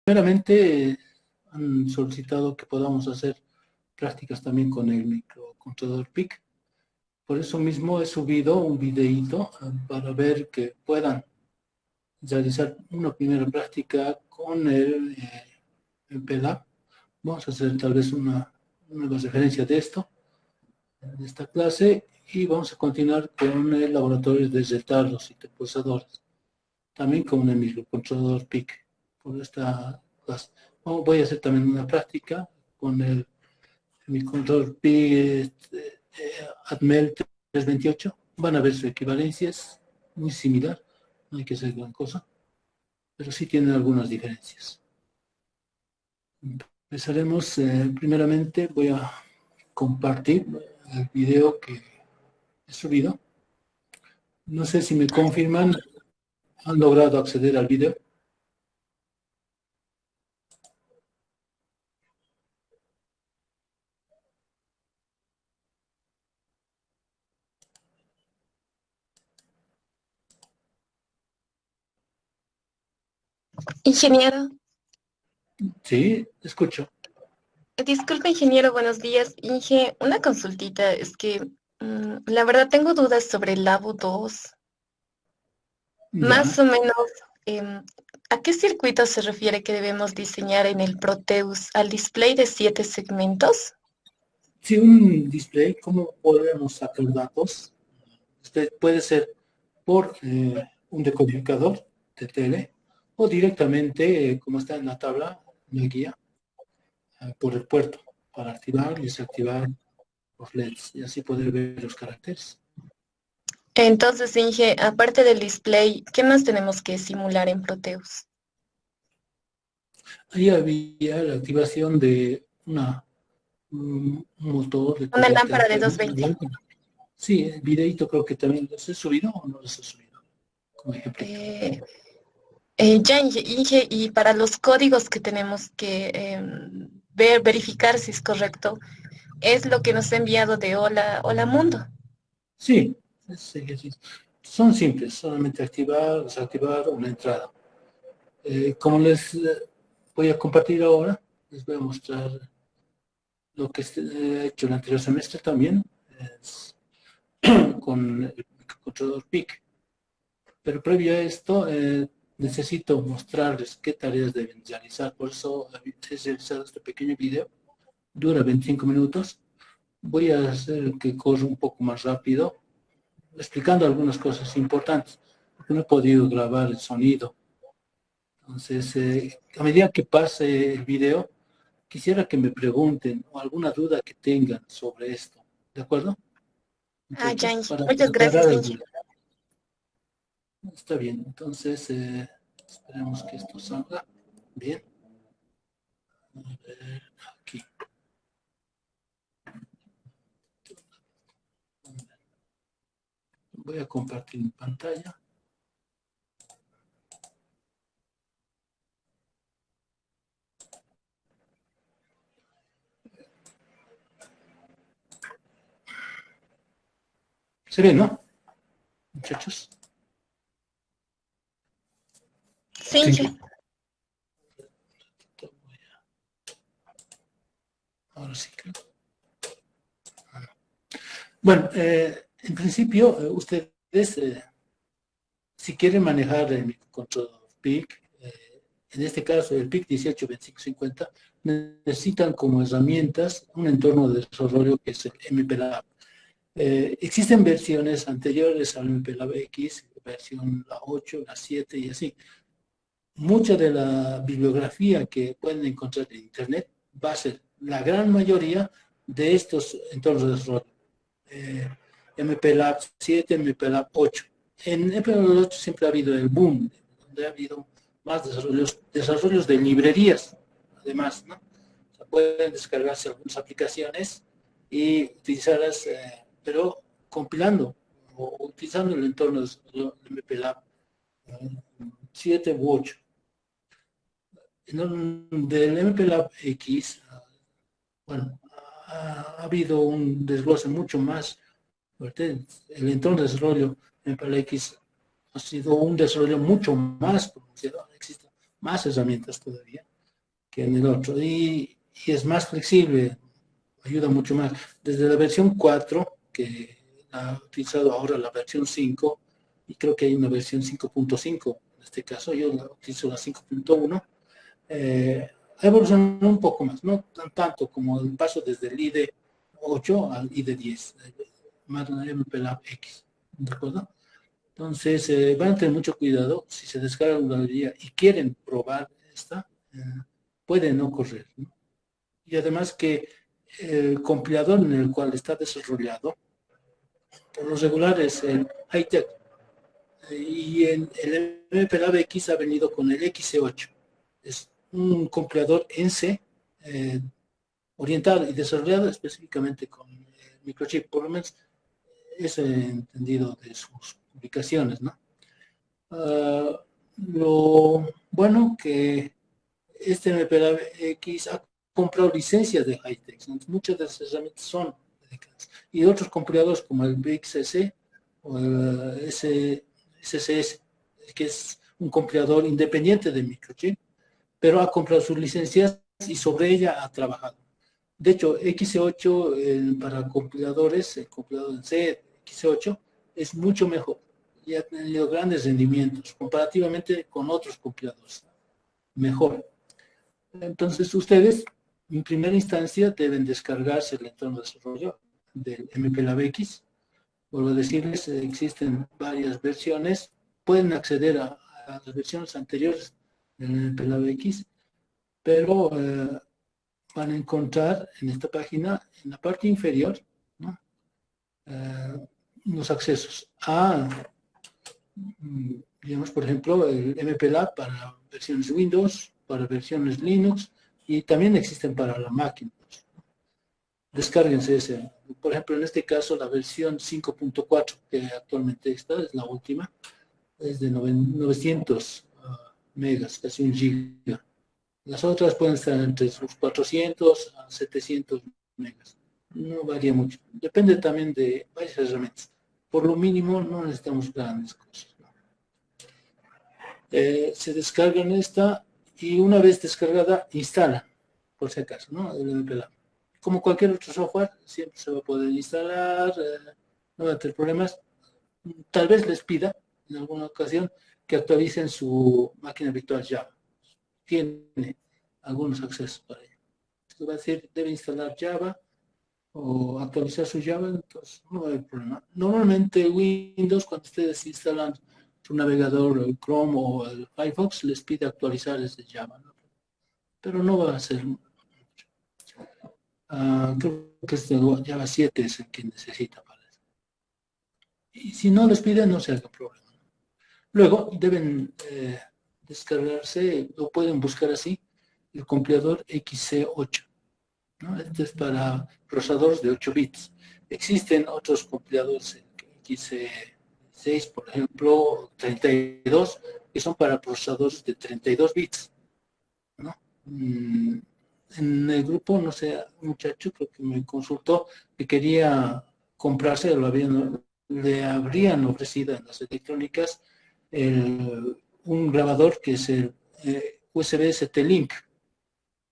Primeramente, han solicitado que podamos hacer prácticas también con el microcontrolador PIC. Por eso mismo he subido un videíto para ver que puedan realizar una primera práctica con el PLAB. Vamos a hacer tal vez una nueva referencia de esto, de esta clase, y vamos a continuar con el laboratorio de retardos y temporizadores, también con el microcontrolador PIC. Por esta clase. Voy a hacer también una práctica con mi control PIC ATMEL 328. Van a ver su equivalencia, es muy similar, no hay que hacer gran cosa, pero sí tienen algunas diferencias. Empezaremos, primeramente voy a compartir el video que he subido. No sé si me confirman, ¿han logrado acceder al video? Ingeniero, Sí, escucho. disculpe ingeniero, buenos días. Una consultita, es que la verdad tengo dudas sobre el Labo 2. Ya. Más o menos, em, ¿a qué circuito se refiere que debemos diseñar en el Proteus? ¿Al display de 7 segmentos? Si un display, ¿cómo podemos sacar datos? Usted puede ser por un decodificador de tele o directamente, como está en la tabla, en la guía, por el puerto para activar y desactivar los LEDs y así poder ver los caracteres. Entonces, aparte del display, ¿qué más tenemos que simular en Proteus? Ahí había la activación de un motor de Una corriente lámpara de alterna. 220. Sí, el videito creo que también los he subido o no los he subido, como ejemplito. Eh, ya, y para los códigos que tenemos que verificar si es correcto, es lo que nos ha enviado de Hola, Hola Mundo. Sí, son simples, solamente activar, desactivar una entrada. Como les voy a compartir ahora, les voy a mostrar lo que he hecho el anterior semestre también, es con el controlador PIC. Pero previo a esto, necesito mostrarles qué tareas deben realizar. Por eso he realizado este pequeño video. Dura 25 minutos. Voy a hacer que corra un poco más rápido, explicando algunas cosas importantes, porque no he podido grabar el sonido. Entonces, a medida que pase el video, quisiera que me pregunten o alguna duda que tengan sobre esto. ¿De acuerdo, Ah, ya, muchachos? Para muchas aclarar gracias, el Inge. video. Está bien, entonces esperemos que esto salga bien. A ver, aquí. Voy a compartir mi pantalla. ¿Se ve, no, muchachos? Sí, Sí. Inge. Ahora sí creo. Bueno, en principio, ustedes, si quieren manejar el microcontrolador PIC, en este caso el PIC 182550, necesitan como herramientas un entorno de desarrollo que es el MPLAB. Existen versiones anteriores al MPLAB X, versión la 8, la 7 y así. Mucha de la bibliografía que pueden encontrar en Internet va a ser la gran mayoría de estos entornos de desarrollo. MPLAB 7, MPLAB 8. En MPLAB 8 siempre ha habido el boom, donde ha habido más desarrollos de librerías, además, ¿no? O sea, pueden descargarse algunas aplicaciones y utilizarlas, pero compilando o utilizando el entorno de MPLAB 7 u 8. Del MPLAB X, bueno, ha habido un desglose mucho más fuerte. El entorno de desarrollo MPLAB X ha sido un desarrollo mucho más pronunciado. Existen más herramientas todavía. que en el otro. Y es más flexible, ayuda mucho más. Desde la versión 4, que ha utilizado ahora la versión 5, y creo que hay una versión 5.5, en este caso yo la utilizo la 5.1, ha evolucionado un poco más, no tanto como el paso desde el IDE 8 al IDE 10, más la MPLAB X, ¿de acuerdo? Entonces, van a tener mucho cuidado si se descargan una librería y quieren probar esta, puede no correr, ¿no? Y además que el compilador en el cual está desarrollado, por lo regular es el high-tech, y el MPLAB X ha venido con el XC8. Es un compilador en C, orientado y desarrollado específicamente con microchip, por lo menos es entendido de sus publicaciones, ¿no? Lo bueno que este MPLAB X ha comprado licencias de Hightech, muchas de esas herramientas son dedicadas. Y otros compiladores como el BXC o el SCS, que es un compilador independiente de microchip, pero ha comprado sus licencias y sobre ella ha trabajado. De hecho, X8 para compiladores, el compilador en C, X8, es mucho mejor y ha tenido grandes rendimientos comparativamente con otros compiladores. Mejor. Entonces, ustedes, en primera instancia, deben descargarse el entorno de desarrollo del MPLAB X. Vuelvo a decirles, existen varias versiones. Pueden acceder a las versiones anteriores del MPLAB X, pero van a encontrar en esta página, en la parte inferior, ¿no? Los accesos a, digamos, por ejemplo, el MPLAB para versiones Windows, para versiones Linux, y también existen para la máquina. Descárguense ese. Por ejemplo, en este caso, la versión 5.4, que actualmente está, es la última, es de 900 megas, casi un giga. Las otras pueden estar entre sus 400 a 700 megas. No varía mucho. Depende también de varias herramientas. Por lo mínimo, no necesitamos grandes cosas, ¿no? Se descargan esta y una vez descargada, instalan, por si acaso, ¿no? El MPLAB. Como cualquier otro software, siempre se va a poder instalar, no va a tener problemas. Tal vez les pida en alguna ocasión que actualicen su máquina virtual Java. Tiene algunos accesos para ello. Se va a decir, debe instalar Java o actualizar su Java, entonces no va a haber problema. Normalmente Windows, cuando ustedes instalan su navegador, el Chrome o el Firefox, les pide actualizar desde Java, ¿no? Pero no va a ser mucho. Creo que este Java 7 es el que necesita para eso. Y si no les pide, no se haga problema. Luego deben descargarse, lo pueden buscar así, el compilador XC8, ¿no? Este es para procesadores de 8 bits. Existen otros compiladores XC6, por ejemplo, 32, que son para procesadores de 32 bits, ¿no? En el grupo, no sé, un muchacho creo que me consultó que quería comprarse, le habrían ofrecido en las electrónicas un grabador que es el USB ST-Link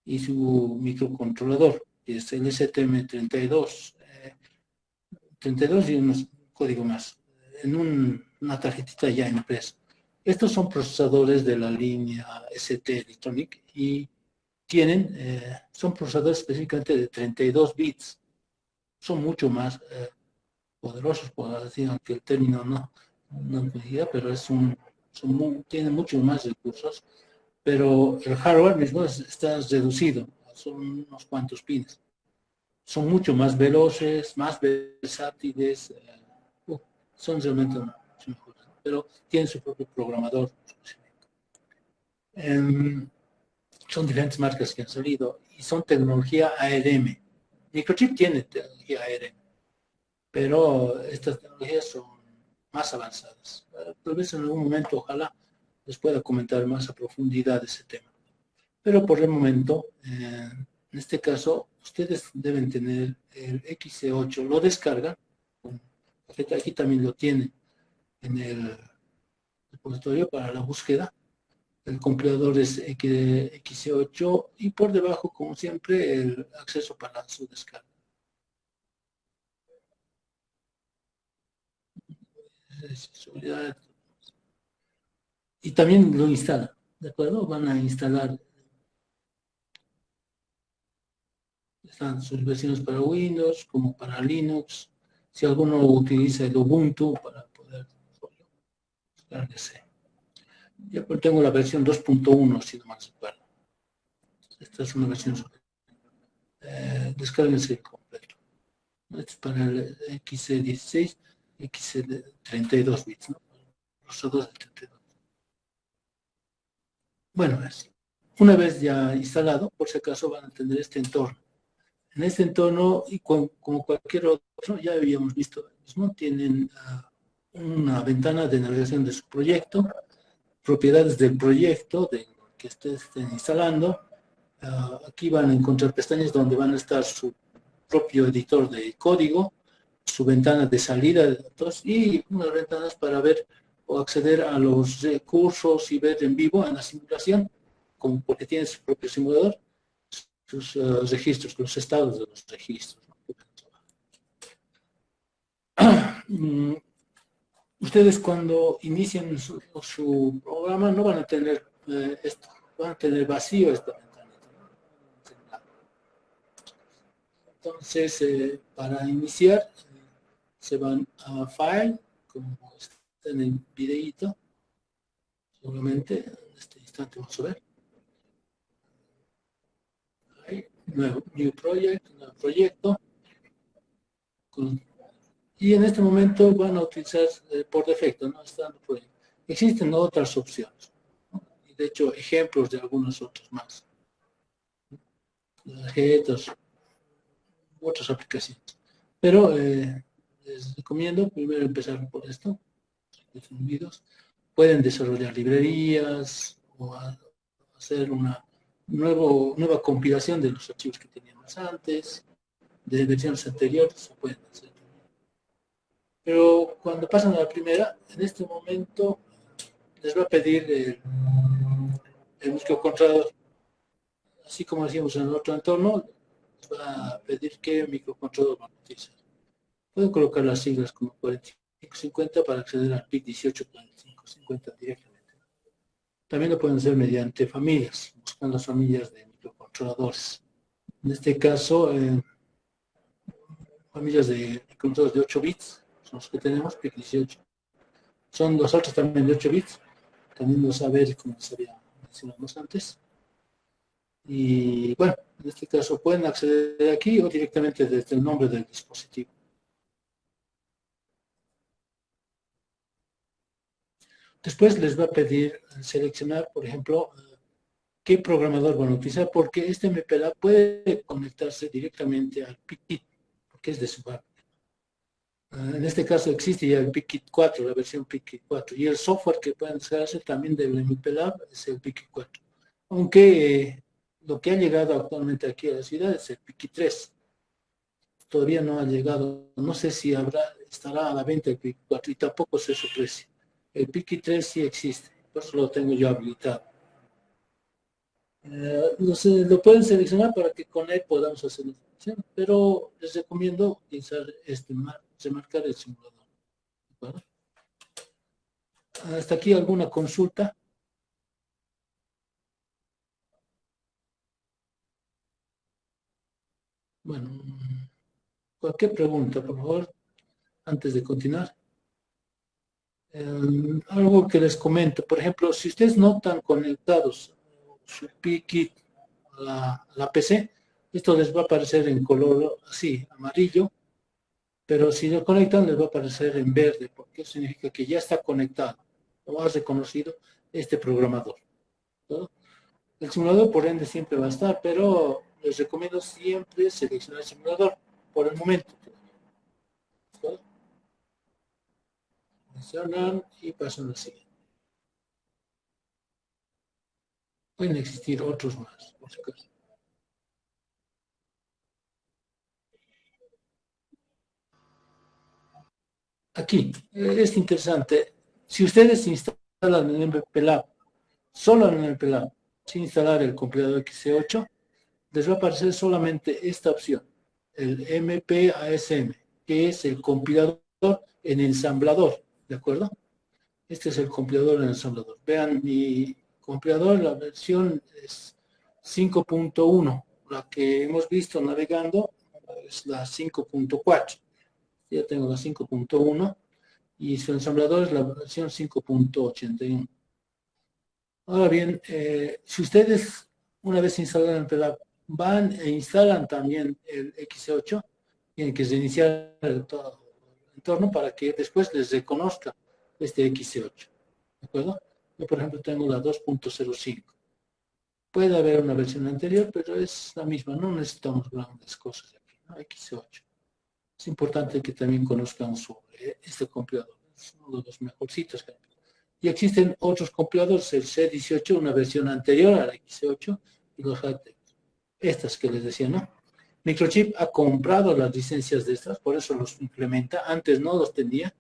y su microcontrolador, que es el STM32, 32 y un código más, en una tarjetita ya impresa. Estos son procesadores de la línea ST Electronic y son procesadores específicamente de 32 bits. Son mucho más poderosos, por decir, aunque el término no me diga, pero tienen mucho más recursos. Pero el hardware mismo está reducido, son unos cuantos pines. Son mucho más veloces, más versátiles, son realmente mucho mejores, pero tienen su propio programador. Son diferentes marcas que han salido y son tecnología ARM. Microchip tiene tecnología ARM, pero estas tecnologías son más avanzadas. Tal vez en algún momento, ojalá, les pueda comentar más a profundidad ese tema. Pero por el momento, en este caso, ustedes deben tener el XC8, lo descargan, aquí también lo tienen en el repositorio para la búsqueda, El compilador es XC8 y por debajo, como siempre, el acceso para su descarga. Seguridad. Y también lo instalan, ¿de acuerdo? Van a instalar, están sus versiones para Windows como para Linux. Si alguno utiliza el Ubuntu para poder descargarse. Yo tengo la versión 2.1, si no mal recuerdo. Esta es una versión superior. Descárguense completo. Este es para el XC16, XC32 bits, ¿no? Procesador de 32. Bueno, una vez ya instalado, por si acaso van a tener este entorno. En este entorno, y como cualquier otro, ya habíamos visto mismo, tienen una ventana de navegación de su proyecto, propiedades del proyecto de que estén instalando. Aquí van a encontrar pestañas donde van a estar su propio editor de código, su ventana de salida de datos y unas ventanas para ver o acceder a los recursos y ver en vivo en la simulación, como porque tiene su propio simulador, sus registros, los estados de los registros. Ustedes cuando inician su programa no van a tener esto, van a tener vacío esta ventana. Entonces, para iniciar, se van a File, como está en el videíto, seguramente en este instante vamos a ver. Ahí, New Project, nuevo proyecto. Y en este momento van a utilizar por defecto, ¿no? Existen otras opciones, ¿no? Y de hecho, ejemplos de algunos otros más. Tarjetas, otras aplicaciones. Pero les recomiendo primero empezar por esto. Pueden desarrollar librerías o hacer una nueva compilación de los archivos que teníamos antes, de versiones anteriores, se pueden hacer. Pero cuando pasan a la primera, en este momento les va a pedir el microcontrolador, así como decíamos en el otro entorno, les va a pedir qué microcontrolador van a utilizar. Pueden colocar las siglas como 4550 para acceder al PIC 184550 directamente. También lo pueden hacer mediante familias, buscando las familias de microcontroladores. En este caso, familias de microcontroladores de 8 bits, son los que tenemos, PIC 18. Son los otros también de 8 bits, también los saber como les había mencionado antes. Y bueno, en este caso pueden acceder aquí o directamente desde el nombre del dispositivo. Después les va a pedir seleccionar, por ejemplo, qué programador van a utilizar, porque este MPLA puede conectarse directamente al PIC-Kit, porque es de su parte. En este caso existe ya el PIC-Kit 4, la versión PIC-Kit 4, y el software que pueden descargarse también del MPLA es el PIC-Kit 4. Aunque lo que ha llegado actualmente aquí a la ciudad es el PIC-Kit 3. Todavía no ha llegado, no sé si estará a la venta el PIC-Kit 4 y tampoco sé su precio. El PIC-Kit 3 sí existe, por eso lo tengo yo habilitado. Lo pueden seleccionar para que con él podamos hacer la selección, pero les recomiendo utilizar remarcar el simulador. ¿Vale? Hasta aquí alguna consulta. Bueno, cualquier pregunta, por favor, antes de continuar. Algo que les comento, por ejemplo, si ustedes no están conectados su PIC a la PC, esto les va a aparecer en color así, amarillo, pero si lo conectan les va a aparecer en verde, porque eso significa que ya está conectado, o ha reconocido este programador, ¿no? El simulador, por ende, siempre va a estar, pero les recomiendo siempre seleccionar el simulador por el momento. ¿No? Seleccionan y pasan al siguiente. Pueden existir otros más, por si acaso. Aquí, es interesante. Si ustedes instalan el MPLAB solo en el pelado, sin instalar el compilador XC8, les va a aparecer solamente esta opción, el MPASM, que es el compilador en ensamblador, ¿de acuerdo? Este es el compilador en ensamblador. Vean, mi compilador, la versión es 5.1, la que hemos visto navegando es la 5.4. Ya tengo la 5.1 y su ensamblador es la versión 5.81. Ahora bien, si ustedes una vez instalan el PLAB, van e instalan también el X8, tienen que reiniciar todo el entorno para que después les reconozca este X8. ¿De acuerdo? Yo, por ejemplo, tengo la 2.05. Puede haber una versión anterior, pero es la misma. No necesitamos grandes cosas aquí, ¿no? X8. Es importante que también conozcan sobre este compilador. Es uno de los mejorcitos que hay. Y existen otros compiladores, el C18, una versión anterior a la X8, y los Haltex. Estas que les decía, ¿no? Microchip ha comprado las licencias de estas, por eso los implementa. Antes no los tenía.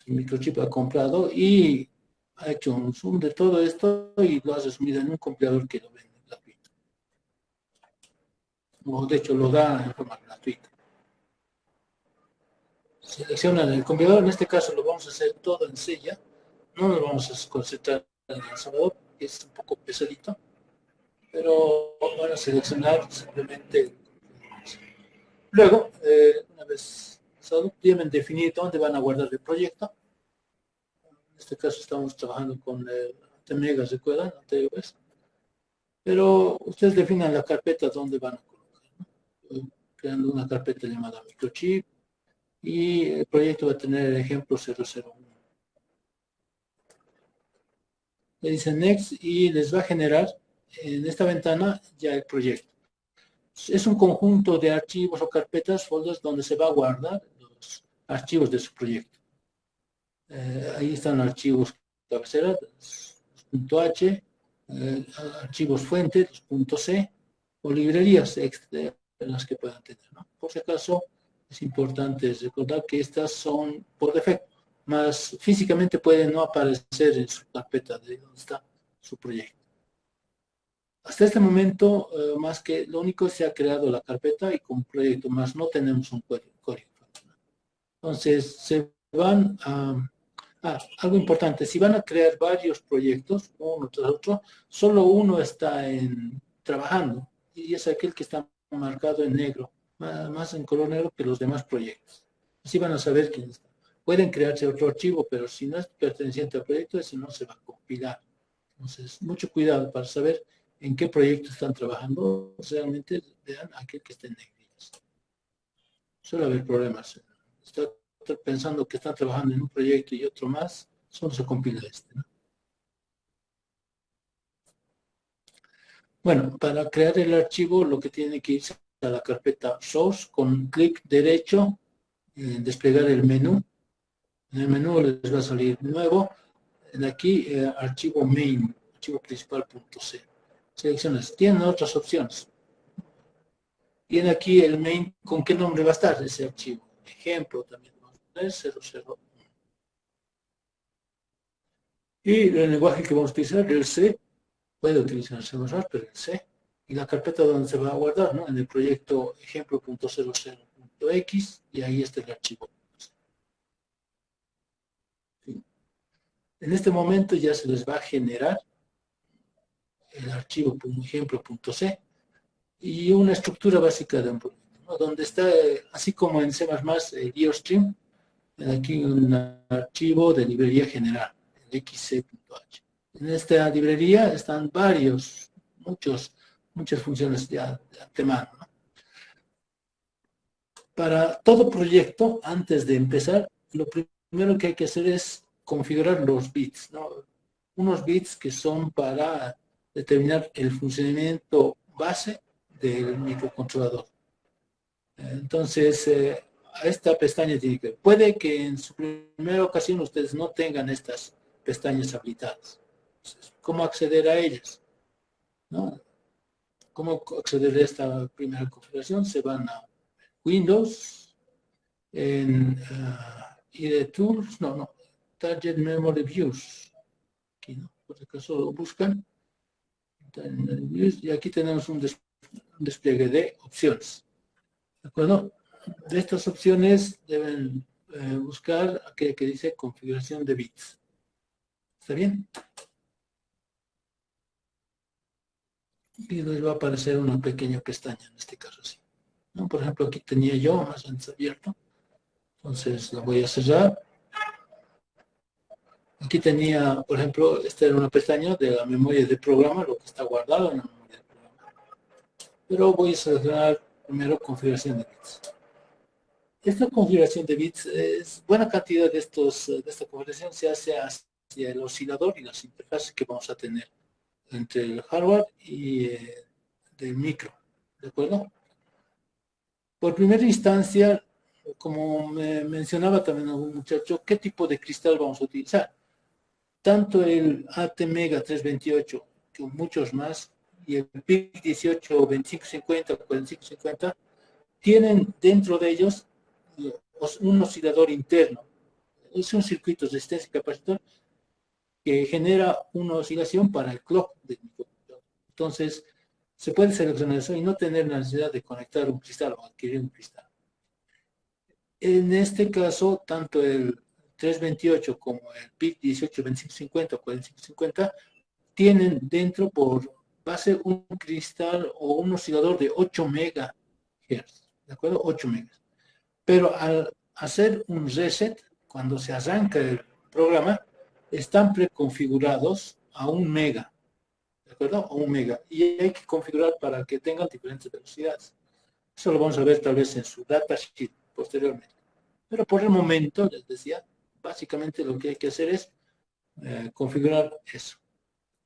Microchip ha comprado y ha hecho un zoom de todo esto y lo ha resumido en un compilador que lo vende gratuito. O de hecho lo da en forma gratuita. Seleccionan el compilador, en este caso lo vamos a hacer todo en sella. No nos vamos a concentrar en el ensamblador, que es un poco pesadito, pero van a seleccionar simplemente. Luego, una vez deben definir dónde van a guardar el proyecto. En este caso estamos trabajando con Megas, ¿recuerdan? Anteriores. Pero ustedes definan la carpeta donde van a colocar, ¿no? Creando una carpeta llamada microchip y el proyecto va a tener el ejemplo 001. Le dicen next y les va a generar en esta ventana ya el proyecto. Es un conjunto de archivos o carpetas, folders, donde se va a guardar los archivos de su proyecto. Ahí están archivos cabecera, .h, archivos fuente, .c, o librerías extra en las que puedan tener, ¿no? Por si acaso, es importante recordar que estas son por defecto, más físicamente pueden no aparecer en su carpeta de donde está su proyecto. Hasta este momento, más que lo único se ha creado la carpeta y con proyecto más no tenemos un código. Entonces, se van a... algo importante, si van a crear varios proyectos, uno tras otro, solo uno está trabajando y es aquel que está marcado en negro, más en color negro que los demás proyectos. Así van a saber quién está. Pueden crearse otro archivo, pero si no es perteneciente al proyecto, ese no se va a compilar. Entonces, mucho cuidado para saber en qué proyecto están trabajando. Realmente vean aquel que esté en negrillas. Suele haber problemas. Está pensando que están trabajando en un proyecto y otro más, solo se compila este, ¿no? Bueno, para crear el archivo lo que tiene que irse a la carpeta source con clic derecho, desplegar el menú. En el menú les va a salir nuevo. De aquí, archivo main, archivo principal.c. Selecciones. Tienen otras opciones. Tiene aquí el main, ¿con qué nombre va a estar ese archivo? Ejemplo también. 001. Y el lenguaje que vamos a utilizar, el C, puede utilizar C++, pero el C. Y la carpeta donde se va a guardar, ¿no? En el proyecto ejemplo.00.x y ahí está el archivo. ¿Sí? En este momento ya se les va a generar el archivo ejemplo.c y una estructura básica de un proyecto, ¿no? Donde está, así como en C++, el IOStream, aquí un archivo de librería general, el xc.h. En esta librería están muchas funciones de antemano, ¿no? Para todo proyecto, antes de empezar, lo primero que hay que hacer es configurar los bits, ¿no? Unos bits que son para determinar el funcionamiento base del microcontrolador. Entonces, a esta pestaña tiene que... Puede que en su primera ocasión ustedes no tengan estas pestañas habilitadas. Entonces, ¿cómo acceder a ellas? ¿No? ¿Cómo acceder a esta primera configuración? Se van a Windows, en IDE Tools, Target Memory Views. Aquí, ¿no? por si acaso lo buscan. Y aquí tenemos un despliegue de opciones. ¿De acuerdo? De estas opciones deben buscar aquella que dice configuración de bits. ¿Está bien? Y les va a aparecer una pequeña pestaña, en este caso sí. ¿No? Por ejemplo, aquí tenía yo más antes abierto. Entonces la voy a cerrar. Aquí tenía, por ejemplo, esta era una pestaña de la memoria del programa, lo que está guardado en la memoria del programa. Pero voy a seleccionar primero configuración de bits. Esta configuración de bits es buena cantidad de esta configuración se hace hacia el oscilador y las interfaces que vamos a tener entre el hardware y del micro. ¿De acuerdo? Por primera instancia, como me mencionaba también algún muchacho, ¿qué tipo de cristal vamos a utilizar? Tanto el ATmega 328 como muchos más y el PIC 18, 2550, 4550 tienen dentro de ellos un oscilador interno. Es un circuito de resistencia y capacitor que genera una oscilación para el clock del microcontrolador. Entonces, se puede seleccionar eso y no tener la necesidad de conectar un cristal o adquirir un cristal. En este caso, tanto el 328 como el PIC 18, 2550 o 4550 tienen dentro por base un cristal o un oscilador de 8 megahertz, ¿de acuerdo? 8 megas. Pero al hacer un reset, cuando se arranca el programa, están preconfigurados a 1 mega, ¿de acuerdo? A 1 mega. Y hay que configurar para que tengan diferentes velocidades. Eso lo vamos a ver tal vez en su datasheet posteriormente. Pero por el momento, les decía, básicamente lo que hay que hacer es configurar eso.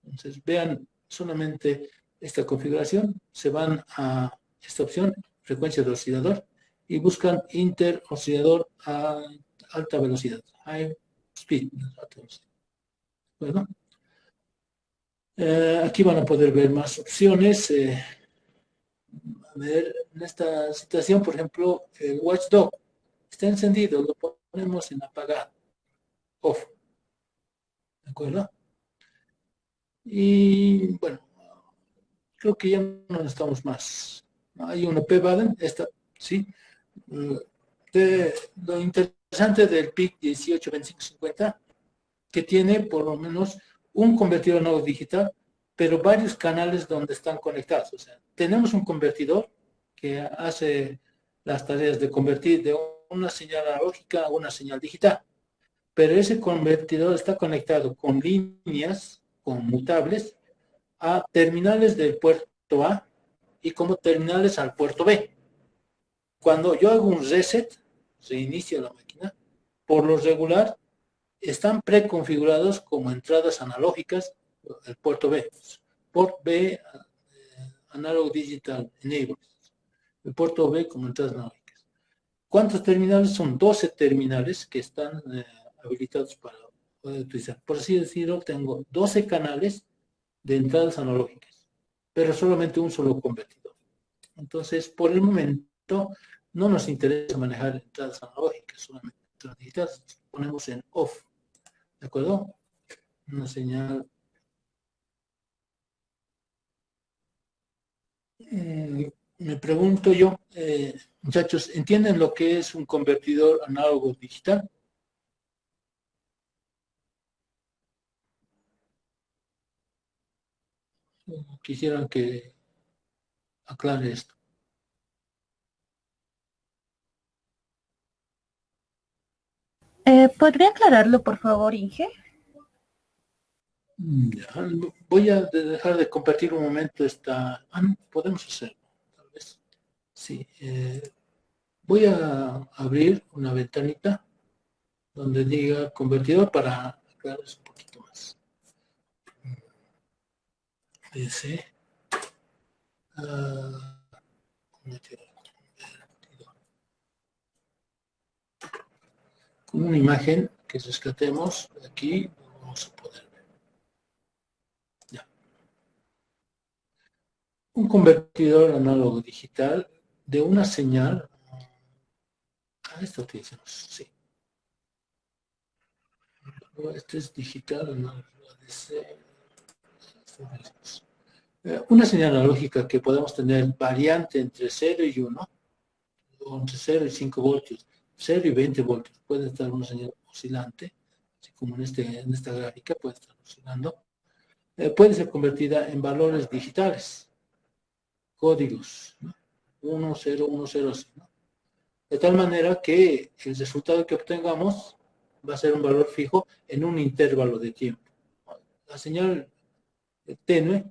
Entonces, vean solamente esta configuración, se van a esta opción, frecuencia de oscilador, y buscan interoscilador a alta velocidad, high speed, alta velocidad. Bueno, aquí van a poder ver más opciones. A ver, en esta situación, por ejemplo, el watchdog está encendido, lo ponemos en apagado, off, ¿de acuerdo? Y bueno, creo que ya no necesitamos más. Hay una PVADEN, esta, sí. Lo interesante del PIC 182550 que tiene por lo menos un convertidor análogo digital, pero varios canales donde están conectados. O sea, tenemos un convertidor que hace las tareas de convertir de una señal analógica a una señal digital, pero ese convertidor está conectado con líneas conmutables a terminales del puerto A y como terminales al puerto B. Cuando yo hago un reset, reinicio la máquina, por lo regular están preconfigurados como entradas analógicas el puerto B. Port B, Analog Digital Enable. El puerto B como entradas analógicas. ¿Cuántos terminales? Son 12 terminales que están habilitados para poder utilizar. Por así decirlo, tengo 12 canales de entradas analógicas, pero solamente un solo convertidor. Entonces, por el momento, no nos interesa manejar entradas analógicas, solamente entradas digitales. Ponemos en off, ¿de acuerdo? Una señal. Me pregunto yo, muchachos, ¿entienden lo que es un convertidor análogo digital? Quisieran que aclare esto. ¿Podría aclararlo, por favor, Inge? Ya, voy a dejar de compartir un momento esta. No, podemos hacerlo, tal vez. Sí. Voy a abrir una ventanita donde diga convertidor para aclararles un poquito más. DC. Con una imagen que rescatemos aquí, vamos a poder ver. Ya. Un convertidor análogo digital de una señal. Esta utilizamos, sí. Este es digital, no, ADC. Una señal analógica que podemos tener variante entre 0 y 1, o entre 0 y 5 voltios, 0 y 20 voltios, puede estar una señal oscilante, así como en esta gráfica puede estar oscilando, puede ser convertida en valores digitales, códigos, ¿no? 1, 0, 1, 0, así, ¿no? De tal manera que el resultado que obtengamos va a ser un valor fijo en un intervalo de tiempo. La señal tenue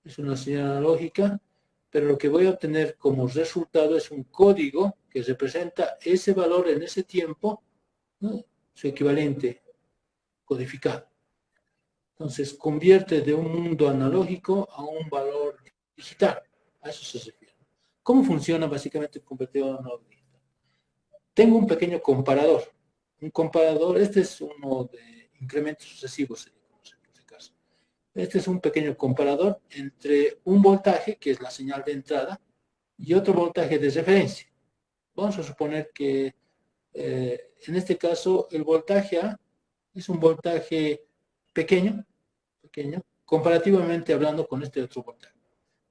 es una señal analógica, pero lo que voy a obtener como resultado es un código que representa ese valor en ese tiempo, ¿no? Su equivalente codificado. Entonces, convierte de un mundo analógico a un valor digital. A eso se refiere. ¿Cómo funciona básicamente el convertidor analógico digital? Tengo un pequeño comparador. Un comparador, este es uno de incrementos sucesivos, en este caso. Este es un pequeño comparador entre un voltaje, que es la señal de entrada, y otro voltaje de referencia. Vamos a suponer que en este caso el voltaje A es un voltaje pequeño, comparativamente hablando con este otro voltaje.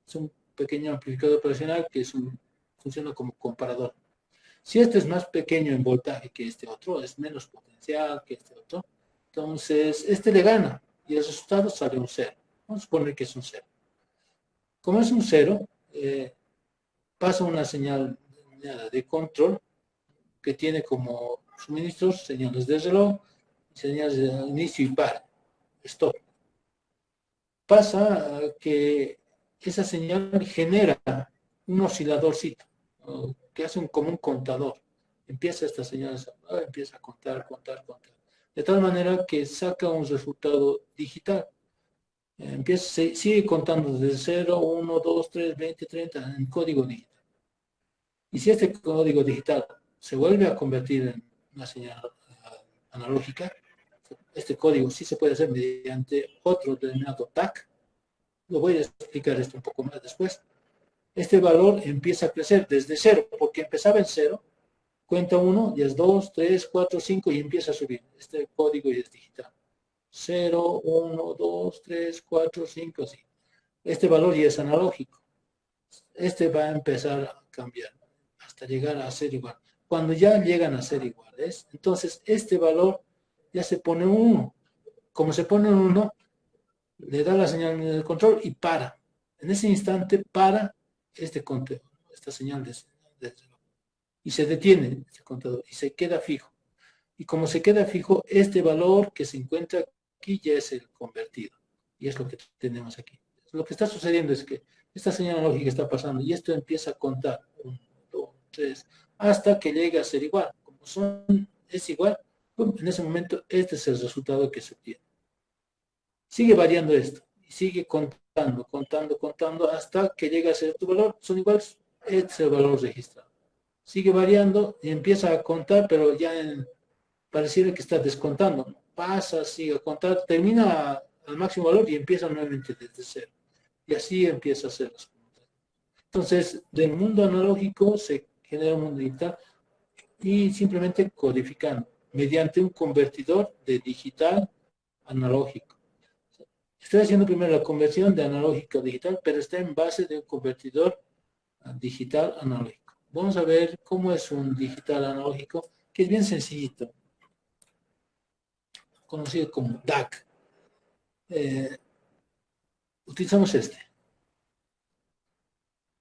Es un pequeño amplificador operacional que funciona como comparador. Si este es más pequeño en voltaje que este otro, es menos potencial que este otro, entonces este le gana y el resultado sale un 0. Vamos a suponer que es un 0. Como es un 0, pasa una señal de control que tiene como suministros señales de reloj, señales de inicio y par, stop. Pasa que esa señal genera un osciladorcito que hace como un contador. Empieza esta señal, empieza a contar. De tal manera que saca un resultado digital. Sigue contando desde 0, 1, 2, 3, 20, 30 en código digital. Y si este código digital se vuelve a convertir en una señal analógica, este código sí se puede hacer mediante otro denominado TAC. Lo voy a explicar esto un poco más después. Este valor empieza a crecer desde 0, porque empezaba en 0, cuenta 1, ya es 2, 3, 4, 5 y empieza a subir. Este código ya es digital. 0, 1, 2, 3, 4, 5, así. Este valor ya es analógico. Este va a empezar a cambiar hasta llegar a ser igual. Cuando ya llegan a ser iguales, entonces este valor ya se pone 1. Como se pone 1, le da la señal de control y para. En ese instante para este contador, esta señal de y se detiene este contador y se queda fijo. Y como se queda fijo, este valor que se encuentra aquí ya es el convertido. Y es lo que tenemos aquí. Lo que está sucediendo es que esta señal analógica está pasando y esto empieza a contar. 1, 2, 3, hasta que llegue a ser igual. Como es igual, en ese momento este es el resultado que se obtiene. Sigue variando esto y sigue contando hasta que llega a ser tu valor. Son iguales, este es el valor registrado. Sigue variando y empieza a contar, pero ya pareciera que está descontando. Pasa, sigue a contar, termina al máximo valor y empieza nuevamente desde 0. Y así empieza a ser las contas. Entonces, del mundo analógico se genera un mundo digital y simplemente codificando mediante un convertidor de digital analógico. Estoy haciendo primero la conversión de analógico a digital, pero está en base de un convertidor digital analógico. Vamos a ver cómo es un digital analógico, que es bien sencillito, conocido como DAC. Utilizamos este.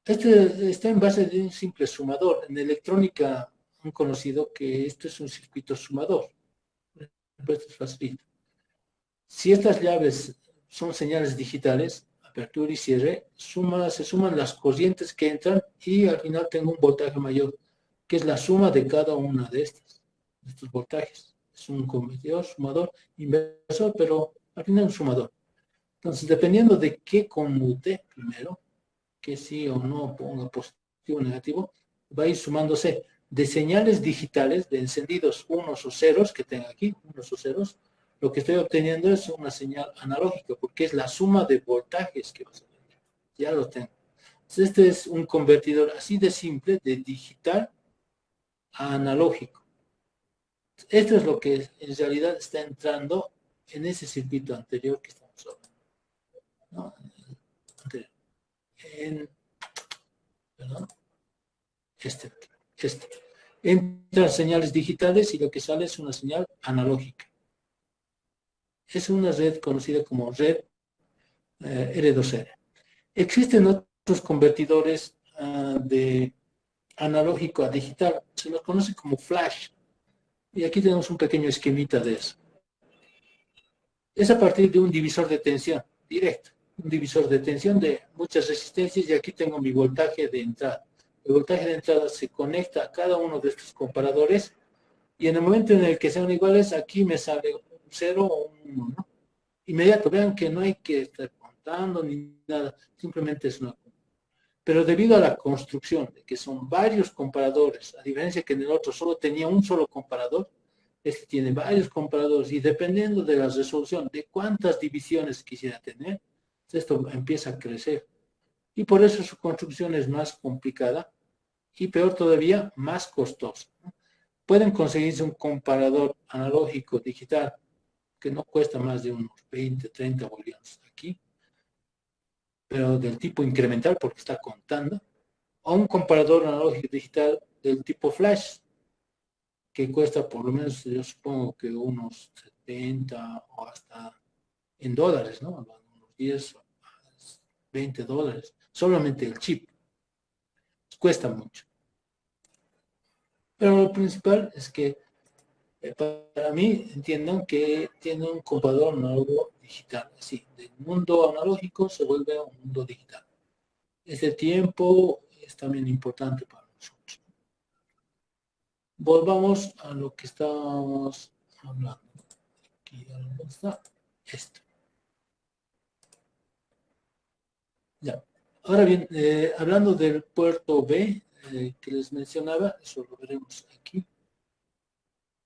Este está en base de un simple sumador. En electrónica han conocido que esto es un circuito sumador. Esto es facilito. Si estas llaves son señales digitales, apertura y cierre, se suman las corrientes que entran y al final tengo un voltaje mayor, que es la suma de cada una de estos voltajes. Es un convertidor, sumador, inversor, pero al final un sumador. Entonces, dependiendo de qué conmute primero, que sí o no ponga positivo o negativo, va a ir sumándose de señales digitales, de encendidos unos o ceros que tenga aquí, unos o ceros. Lo que estoy obteniendo es una señal analógica, porque es la suma de voltajes que vas a tener. Ya lo tengo. Entonces, este es un convertidor así de simple, de digital a analógico. Esto es lo que en realidad está entrando en ese circuito anterior que estamos hablando. ¿no? Perdón, este. Entran señales digitales y lo que sale es una señal analógica. Es una red conocida como red R2R. Existen otros convertidores de analógico a digital, se los conoce como flash. Y aquí tenemos un pequeño esquemita de eso. Es a partir de un divisor de tensión directo, un divisor de tensión de muchas resistencias, y aquí tengo mi voltaje de entrada. El voltaje de entrada se conecta a cada uno de estos comparadores y en el momento en el que sean iguales, aquí me sale un 0 o un 1, ¿no? Inmediato, vean que no hay que estar contando ni nada, simplemente es una. Pero debido a la construcción de que son varios comparadores, a diferencia que en el otro solo tenía un solo comparador, este tiene varios comparadores y dependiendo de la resolución, de cuántas divisiones quisiera tener, esto empieza a crecer. Y por eso su construcción es más complicada y peor todavía, más costosa. Pueden conseguirse un comparador analógico digital que no cuesta más de unos 20, 30 bolivianos aquí, pero del tipo incremental porque está contando, o un comparador analógico digital del tipo flash, que cuesta por lo menos, yo supongo que unos 70 o hasta en dólares, ¿no? Unos 10, 20 dólares. Solamente el chip. Cuesta mucho. Pero lo principal es que para mí entiendan que tiene un comparador análogo digital. Así, del mundo analógico se vuelve a un mundo digital. Ese tiempo es también importante para nosotros. Volvamos a lo que estábamos hablando. Aquí está esto. Ya. Ahora bien, hablando del puerto B que les mencionaba, eso lo veremos aquí.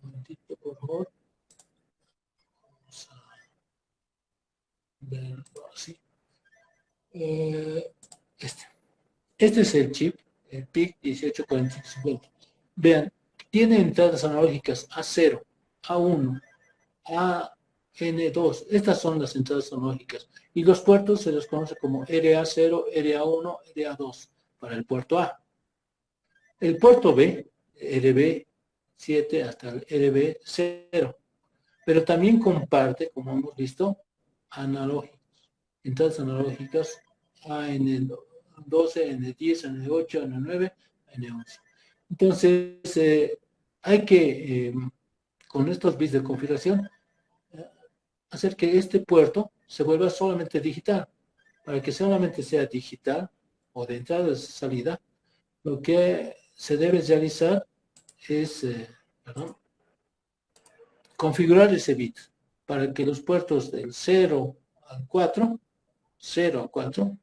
Un momentito, por favor. Vamos a verlo así. Este es el chip, el PIC 184550. Vean, tiene entradas analógicas A0, A1, AN2. Estas son las entradas analógicas. Y los puertos se los conoce como RA0, RA1, RA2 para el puerto A. El puerto B, RB7 hasta el RB0. Pero también comparte, como hemos visto, analógicos. Entradas analógicas AN12, N10, N8, N9, N11. Entonces, hay que, con estos bits de configuración, hacer que este puerto se vuelva solamente digital. Para que solamente sea digital o de entrada y salida, lo que se debe realizar es configurar ese bit para que los puertos del 0 al 4, 0 a 4,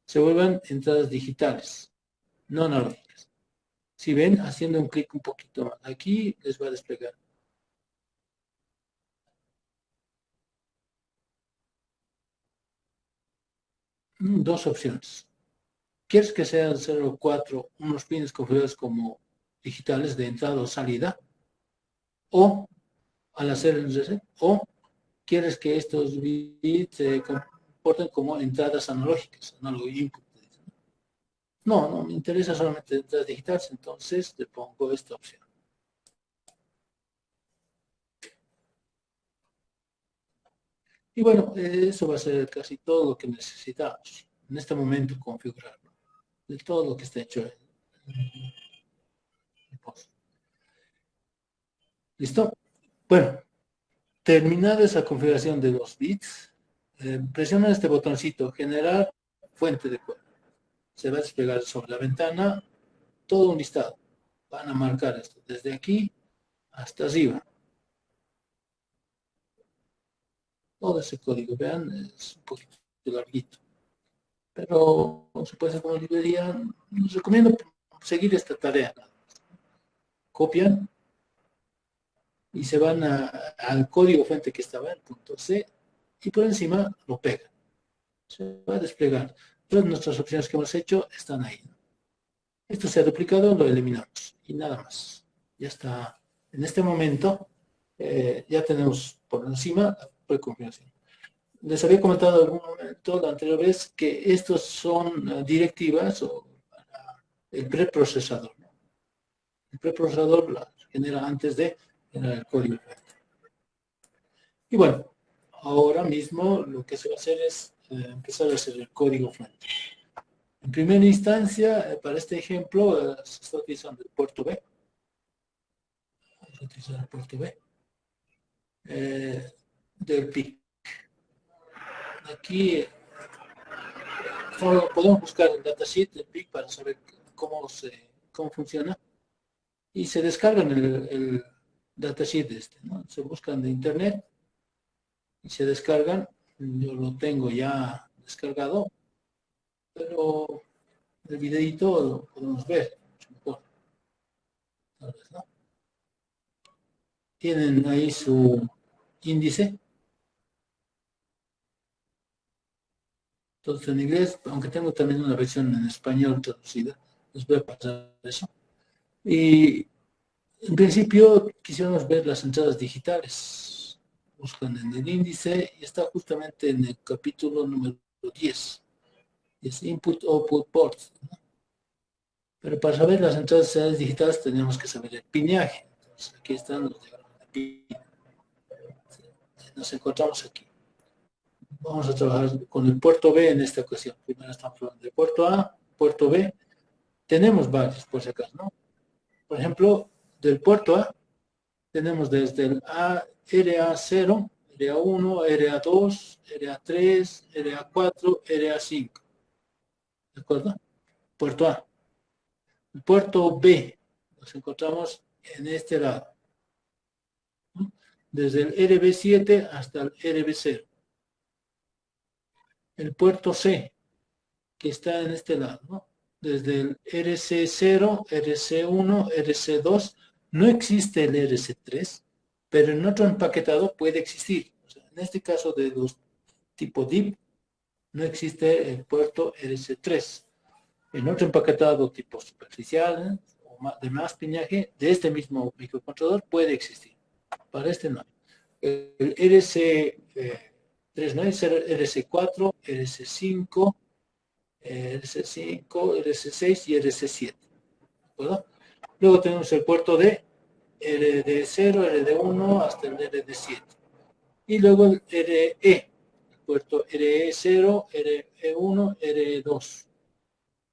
se vuelvan entradas digitales, no analógicas. Si ven, haciendo un clic un poquito más, aquí les va a desplegar. Dos opciones. ¿Quieres que sean 0 o 4 unos pines configurados como digitales de entrada o salida? O al hacer el reset, o quieres que estos bits se comporten como entradas analógicas, análogo input. No, me interesa solamente entradas digitales, entonces te pongo esta opción. Y bueno, eso va a ser casi todo lo que necesitamos en este momento configurarlo, de todo lo que está hecho en el post. ¿Listo? Bueno, terminada esa configuración de los bits, presiona este botoncito, generar fuente de código. Se va a desplegar sobre la ventana todo un listado. Van a marcar esto desde aquí hasta arriba. Todo ese código, vean, es un poquito larguito. Pero se puede hacer como librería. Les recomiendo seguir esta tarea. Copian y se van al código fuente que estaba en .c y por encima lo pegan. Se va a desplegar. Todas nuestras opciones que hemos hecho están ahí. Esto se ha duplicado, lo eliminamos y nada más. Ya está. En este momento ya tenemos por encima la preconfiguración. Les había comentado en algún momento la anterior vez que estos son directivas o el preprocesador, ¿no? El preprocesador la genera antes de generar el código. Y bueno, ahora mismo lo que se va a hacer es empezar a hacer el código fuente. En primera instancia, para este ejemplo, se está utilizando el puerto B. Vamos a utilizar el puerto B del PIC. Aquí solo podemos buscar el datasheet del PIC para saber cómo funciona. Y se descargan el datasheet ¿no? Se buscan de internet y se descargan. Yo lo tengo ya descargado, pero el videito lo podemos ver mucho mejor. Tal vez, ¿no? Tienen ahí su índice. Entonces en inglés, aunque tengo también una versión en español traducida, les voy a pasar eso. Y en principio quisiéramos ver las entradas digitales. Buscan en el índice y está justamente en el capítulo número 10. Es Input-Output Ports, ¿no? Pero para saber las entradas digitales tenemos que saber el piñaje. Entonces, aquí están los diagramas de piña. Nos encontramos aquí. Vamos a trabajar con el puerto B en esta ocasión. Primero estamos hablando de puerto A, puerto B. Tenemos varios, por si acaso, ¿no? Por ejemplo, del puerto A, tenemos desde el RA0, RA1, RA2, RA3, RA4, RA5. ¿De acuerdo? Puerto A. El puerto B, nos encontramos en este lado, ¿no? Desde el RB7 hasta el RB0. El puerto C, que está en este lado, ¿no? Desde el RC0, RC1, RC2, no existe el RC3, pero en otro empaquetado puede existir. O sea, en este caso de los tipo DIP, no existe el puerto RC3. En otro empaquetado tipo superficial o de más piñaje, de este mismo microcontrolador puede existir. Para este no. El RC3 no es RC4, RC5, RC5, RC6 y RC7. ¿Verdad? Luego tenemos el puerto de RD0, RD1 hasta el RD7. Y luego el RE, el puerto RE0, RE1, RE2.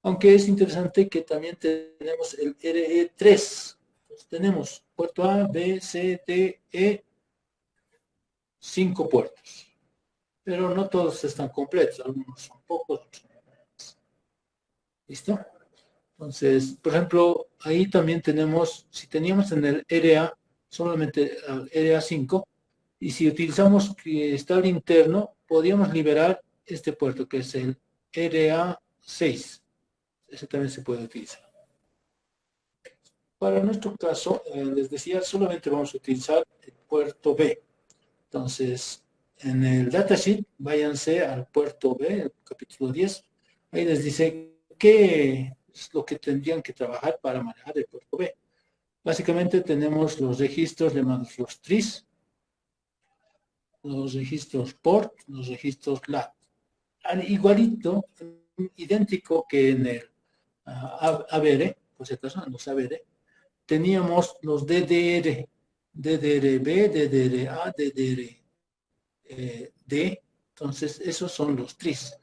Aunque es interesante que también tenemos el RE3. Entonces tenemos puerto A, B, C, D, E, 5 puertos. Pero no todos están completos, algunos son pocos, otros son más. ¿Listo? Entonces, por ejemplo, ahí también tenemos, si teníamos en el RA solamente el RA5, y si utilizamos cristal interno, podríamos liberar este puerto, que es el RA6. Ese también se puede utilizar. Para nuestro caso, les decía, solamente vamos a utilizar el puerto B. Entonces, en el datasheet, váyanse al puerto B, el capítulo 10. Ahí les dice qué es lo que tendrían que trabajar para manejar el puerto B. Básicamente tenemos los registros llamados los trees, los registros port, los registros LAT. Igualito, idéntico que en el ABR, por si acaso, en los ABR, teníamos los DDR, DDRB, DDRA, DDR D, entonces esos son los trees.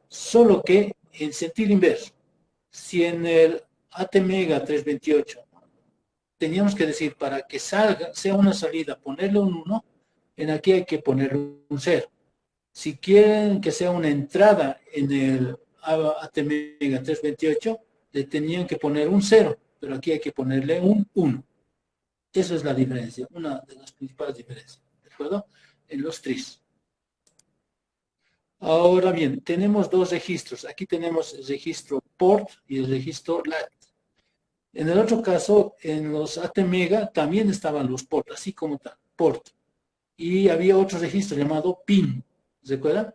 Solo que en sentido inverso, si en el ATmega 328 teníamos que decir para que salga, sea una salida, ponerle un 1, en aquí hay que ponerle un 0. Si quieren que sea una entrada en el ATmega 328, le tenían que poner un 0, pero aquí hay que ponerle un 1. Esa es la diferencia, una de las principales diferencias, ¿de acuerdo? En los trees. Ahora bien, tenemos dos registros. Aquí tenemos el registro port y el registro LAT. En el otro caso, en los ATmega también estaban los port, así como tal, port. Y había otro registro llamado PIN. ¿Se acuerdan?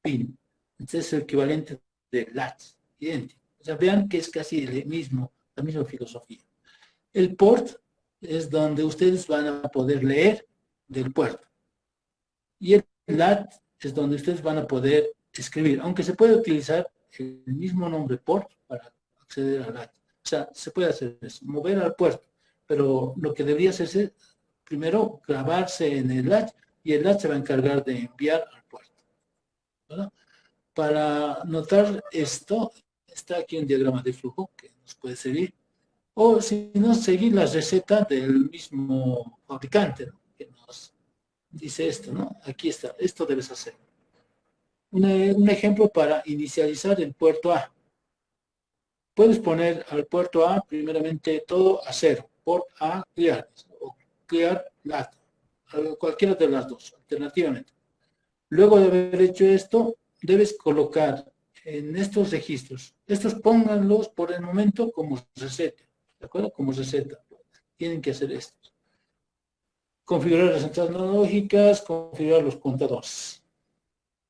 PIN. Este es el equivalente de LAT, idéntico. O sea, vean que es casi el mismo, la misma filosofía. El port es donde ustedes van a poder leer del puerto. Y el LAT es donde ustedes van a poder escribir, aunque se puede utilizar el mismo nombre port para acceder a LAT. O sea, se puede hacer eso, mover al puerto, pero lo que debería hacerse, primero grabarse en el LAT y el LAT se va a encargar de enviar al puerto, ¿verdad? Para notar esto, está aquí un diagrama de flujo que nos puede servir, o si no, seguir la receta del mismo fabricante, ¿no? Que nos dice esto, ¿no? Aquí está, esto debes hacer. Un ejemplo para inicializar el puerto A. Puedes poner al puerto A primeramente todo a 0, port A clear, o clear LAT, cualquiera de las dos, alternativamente. Luego de haber hecho esto, debes colocar en estos registros, estos pónganlos por el momento como receta, ¿de acuerdo? Como receta. Tienen que hacer esto. Configurar las entradas no lógicas, configurar los contadores.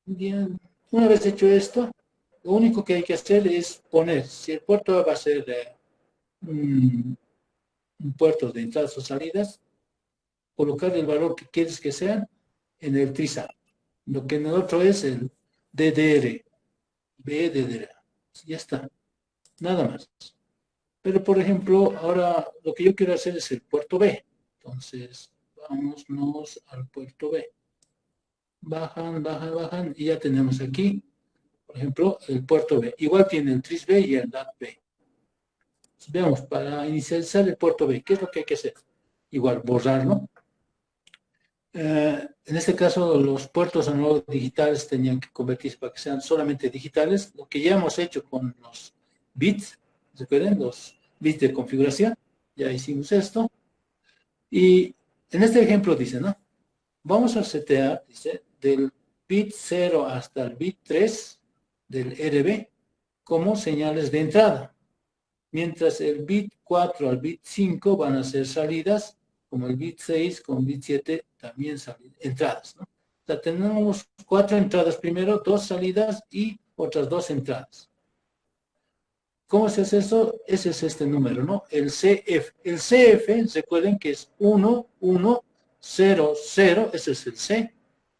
Bien, una vez hecho esto, lo único que hay que hacer es poner, si el puerto va a ser un puerto de entradas o salidas, colocar el valor que quieres que sean en el trizar. Lo que en el otro es el DDR, BDDR. Ya está, nada más. Pero, por ejemplo, ahora lo que yo quiero hacer es el puerto B. Entonces, vámonos al puerto B. Bajan, bajan, bajan, y ya tenemos aquí, por ejemplo, el puerto B. Igual tiene el tris B y el DAT B. Veamos, para inicializar el puerto B, ¿qué es lo que hay que hacer? Igual, borrarlo. En este caso, los puertos analógicos digitales tenían que convertirse para que sean solamente digitales. Lo que ya hemos hecho con los bits, ¿recuerden? Los bits de configuración. Ya hicimos esto. Y en este ejemplo dice, ¿no? Vamos a setear, dice, del bit 0 hasta el bit 3 del RB como señales de entrada. Mientras el bit 4 al bit 5 van a ser salidas, como el bit 6 con bit 7 también entradas, ¿no? O sea, tenemos 4 entradas primero, 2 salidas y otras 2 entradas. ¿Cómo se hace eso? Ese es este número, ¿no? El CF. El CF, recuerden que es 1, 1, 0, 0, ese es el C,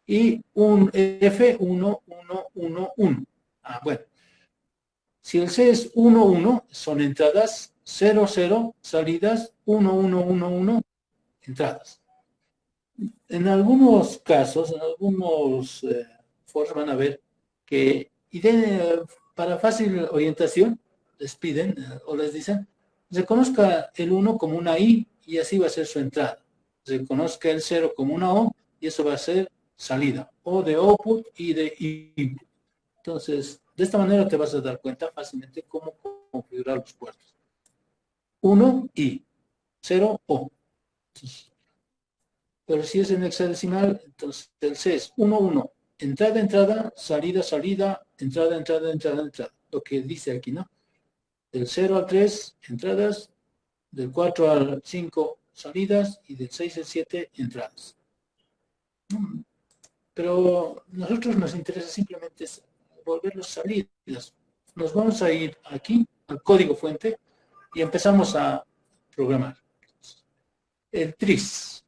y un F, 1, 1, 1, 1. Ah, bueno. Si el C es 1, 1, son entradas, 0, 0, salidas, 1, 1, 1, 1, entradas. En algunos casos, en algunos foros van a ver que para fácil orientación les piden o les dicen, reconozca el 1 como una I y así va a ser su entrada. Reconozca el 0 como una O y eso va a ser salida. O de output y de input. Entonces, de esta manera te vas a dar cuenta fácilmente cómo configurar los puertos. 1 I, 0 O. Entonces, pero si es en hexadecimal, entonces el C es 1, 1. Entrada, entrada, salida, salida, entrada, entrada, entrada, entrada. Lo que dice aquí, ¿no? Del 0 al 3, entradas. Del 4 al 5, salidas. Y del 6 al 7, entradas. Pero a nosotros nos interesa simplemente volverlos salidas. Nos vamos a ir aquí, al código fuente, y empezamos a programar. El tris.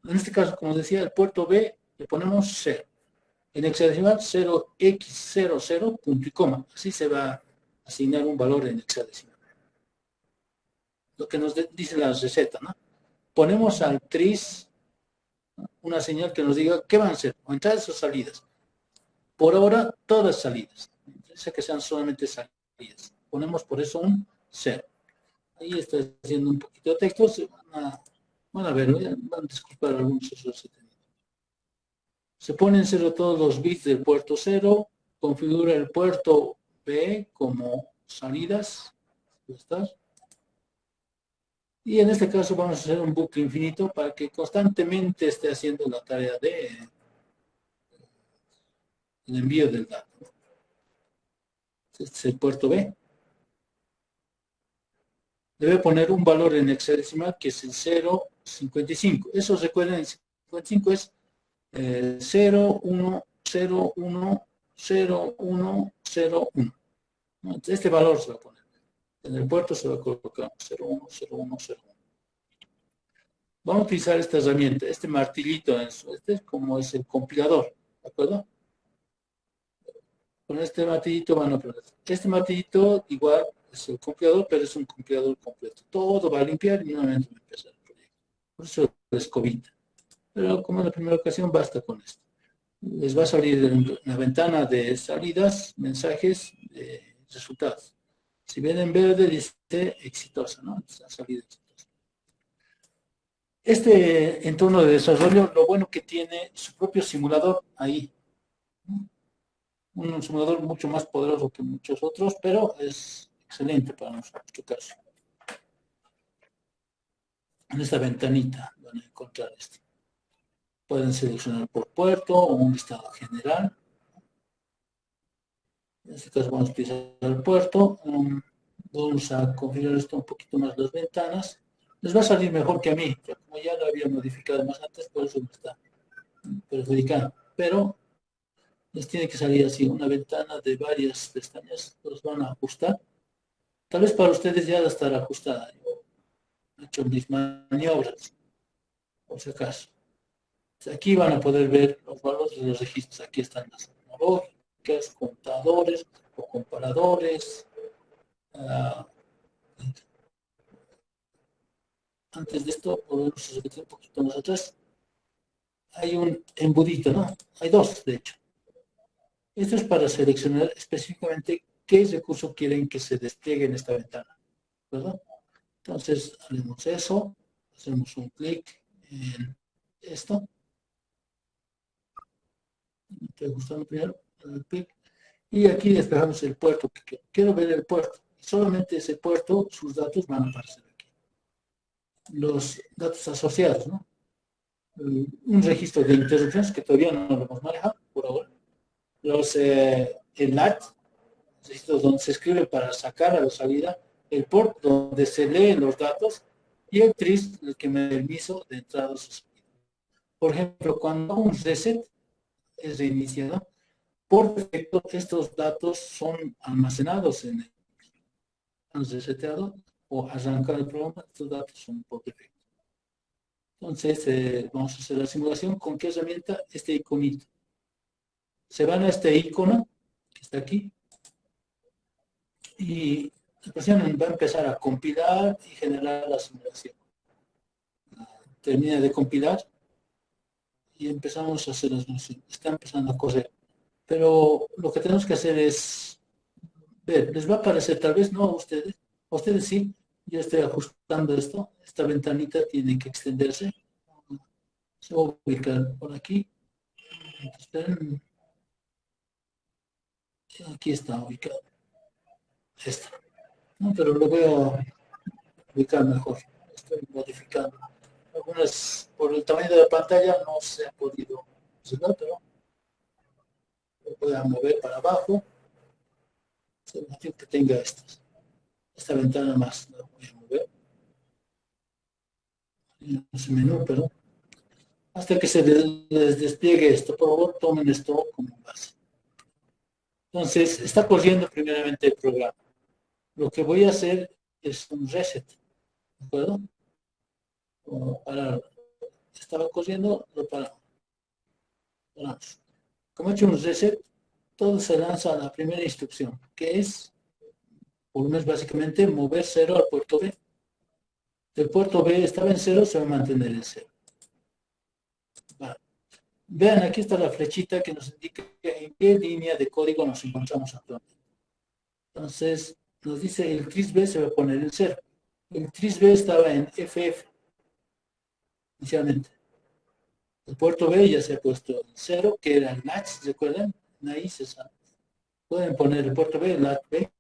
En este caso, como decía, el puerto B le ponemos 0. En hexadecimal 0x00, punto y coma. Así se va a asignar un valor en hexadecimal. Lo que nos dice la receta, ¿no? Ponemos al tris, ¿no?, una señal que nos diga qué van a ser, o entradas o salidas. Por ahora, todas salidas. Me interesa que sean solamente salidas. Ponemos por eso un 0. Ahí está haciendo un poquito de texto. Van a ver, van a disculpar algunos errores que tengo. Se ponen 0 todos los bits del puerto 0. Configura el puerto B como salidas. Y en este caso vamos a hacer un bucle infinito para que constantemente esté haciendo la tarea de el envío del dato. Este es el puerto B. Debe poner un valor en hexadecimal que es el 0.55. Eso recuerden, el 55 es 0, 1, 0, 1, 0, 1, 0, 1. Este valor se va a poner. En el puerto se va a colocar 0, 1, 0, 1, 0, 1. Vamos a utilizar esta herramienta, este martillito, este es como es el compilador, ¿de acuerdo? Con este martillito van a aprender. Este martillito igual es el compilador, pero es un compilador completo. Todo va a limpiar y nuevamente va a empezar el proyecto. Por eso la escobita. Pero como en la primera ocasión, basta con esto. Les va a salir en la ventana de salidas, mensajes, resultados. Si ven en verde, dice exitosa, ¿no? Ha salido exitosa. Este entorno de desarrollo, lo bueno que tiene su propio simulador ahí. Un simulador mucho más poderoso que muchos otros, pero es excelente para nuestro caso. En esta ventanita van a encontrar esto. Pueden seleccionar por puerto o un listado general. En este caso vamos a utilizar el puerto. Vamos a configurar esto un poquito más las ventanas. Les va a salir mejor que a mí, como ya lo había modificado más antes, por eso me está perjudicando. Pero les tiene que salir así, una ventana de varias pestañas, los van a ajustar. Tal vez para ustedes ya estará ajustada. Yo he hecho mis maniobras, por si acaso. Aquí van a poder ver los valores de los registros. Aquí están las analógicas, contadores o comparadores. Antes de esto, podemos repetir un poquito más atrás. Hay un embudito, ¿no? Hay dos, de hecho. Esto es para seleccionar específicamente qué recurso quieren que se despliegue en esta ventana, ¿verdad? Entonces, haremos eso, hacemos un clic en esto. Me estoy gustando primero el clic. Y aquí despejamos el puerto. Quiero ver el puerto. Solamente ese puerto, sus datos van a aparecer aquí. Los datos asociados, ¿no? Un registro de interrupciones que todavía no lo hemos manejado por ahora. El NAT, registros donde se escribe para sacar a la salida, el port donde se leen los datos y el TRIS, el que me permiso de entrada o salida. Por ejemplo, cuando un reset es reiniciado, por defecto estos datos son almacenados en el reseteado o arrancar el programa, estos datos son por defecto. Entonces, vamos a hacer la simulación. ¿Con qué herramienta? Este iconito. Se van a este icono que está aquí y la persona va a empezar a compilar y generar la simulación. Termina de compilar y empezamos a hacer la simulación. Está empezando a correr. Pero lo que tenemos que hacer es ver, les va a aparecer, tal vez no a ustedes sí. Yo estoy ajustando esto. Esta ventanita tiene que extenderse. Se va a ubicar por aquí. Esperen. Aquí está ubicado. Esta. No, pero lo voy a ubicar mejor. Estoy modificando. Algunas, por el tamaño de la pantalla, no se ha podido resolver, pero lo voy a mover para abajo. Significa que tenga esta ventana más. La voy a mover. No es menú, pero hasta que se les despliegue esto. Por favor, tomen esto como base. Entonces, está corriendo primeramente el programa. Lo que voy a hacer es un reset. ¿De acuerdo? Para, estaba corriendo, lo paramos. Como he hecho un reset, todo se lanza a la primera instrucción, que es, por lo menos básicamente, mover 0 al puerto B. El puerto B estaba en 0, se va a mantener en 0. Vale. Vean, aquí está la flechita que nos indica en qué línea de código nos encontramos actualmente. Entonces, nos dice el tris B se va a poner en 0. El tris B estaba en FF inicialmente. El puerto B ya se ha puesto en 0, que era el NAT, ¿recuerdan? Ahí se sabe. Pueden poner el puerto B, el NAT B.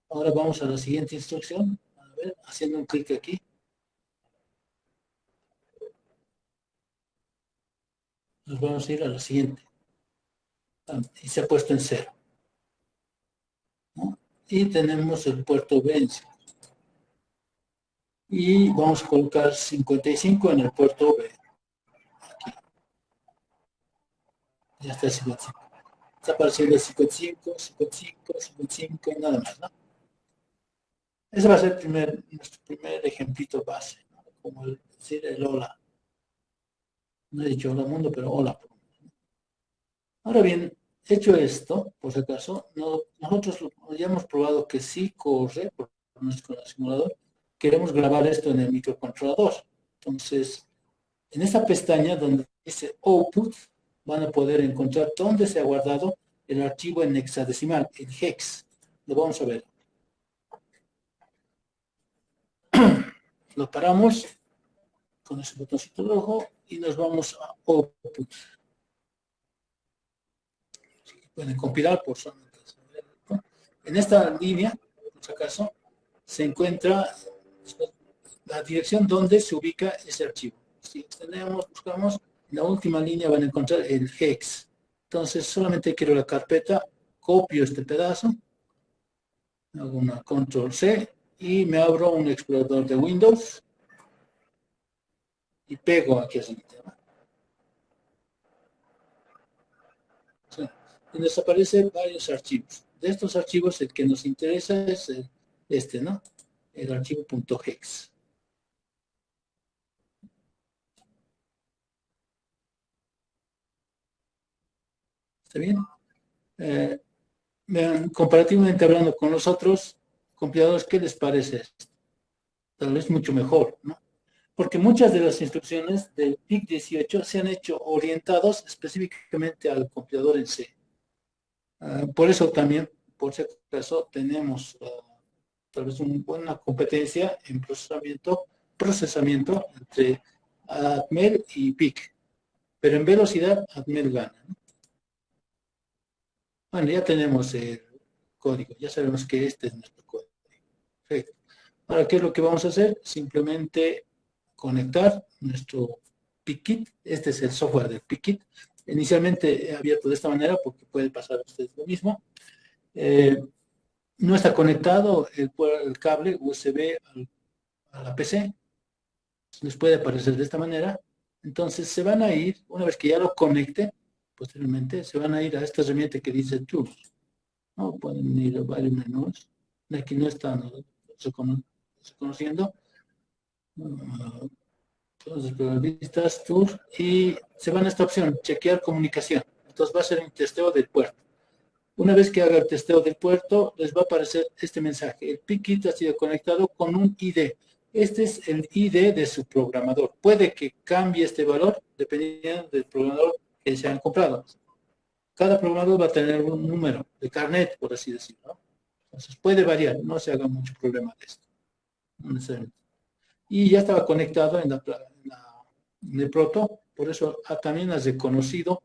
Ahora vamos a la siguiente instrucción. A ver, haciendo un clic aquí. Nos vamos a ir a la siguiente. Y se ha puesto en 0. ¿No? Y tenemos el puerto B en 0. Y vamos a colocar 55 en el puerto B. Aquí. Ya está el 55. Está apareciendo el 55, 55, 55 y nada más, ¿no? Ese va a ser nuestro primer ejemplito base, ¿no? como decir el hola. No he dicho hola mundo, pero hola. Ahora bien, hecho esto, por si acaso, nosotros ya hemos probado que sí corre por nuestro simulador. Queremos grabar esto en el microcontrolador. Entonces, en esta pestaña donde dice Output, van a poder encontrar dónde se ha guardado el archivo en hexadecimal, el hex. Lo vamos a ver. Lo paramos con ese botoncito rojo y nos vamos a Output. Pueden compilar por zona. En esta línea, por si acaso, se encuentra la dirección donde se ubica ese archivo. Si buscamos, en la última línea van a encontrar el hex. Entonces, solamente quiero la carpeta, copio este pedazo, hago una control C y me abro un explorador de Windows y pego aquí así. Y nos aparecen varios archivos. De estos archivos, el que nos interesa es este, ¿no? El archivo .hex. ¿Está bien? Comparativamente hablando con los otros compiladores, ¿qué les parece esto? Tal vez mucho mejor, ¿no? Porque muchas de las instrucciones del PIC18 se han hecho orientados específicamente al compilador en C. Por eso también, por si acaso, tenemos tal vez una buena competencia en procesamiento entre Atmel y PIC. Pero en velocidad, Atmel gana, ¿no? Bueno, ya tenemos el código, ya sabemos que este es nuestro código. Perfecto. Ahora, ¿qué es lo que vamos a hacer? Simplemente conectar nuestro PIC-Kit. Este es el software del PIC-Kit. Inicialmente he abierto de esta manera porque puede pasar a ustedes lo mismo. No está conectado el cable USB a la PC. Les puede aparecer de esta manera. Entonces se van a ir, una vez que ya lo conecte, posteriormente se van a ir a esta herramienta que dice Tools. ¿No? Pueden ir a varios menús. Aquí no están reconociendo. Entonces, vistas, tour, y se van a esta opción, chequear comunicación. Entonces va a ser un testeo del puerto. Una vez que haga el testeo del puerto, les va a aparecer este mensaje. El PIC-Kit ha sido conectado con un ID. Este es el ID de su programador. Puede que cambie este valor dependiendo del programador que se han comprado. Cada programador va a tener un número de carnet, por así decirlo, ¿no? Entonces puede variar, no se haga mucho problema de esto. No necesariamente. Y ya estaba conectado en el proto, por eso también has reconocido.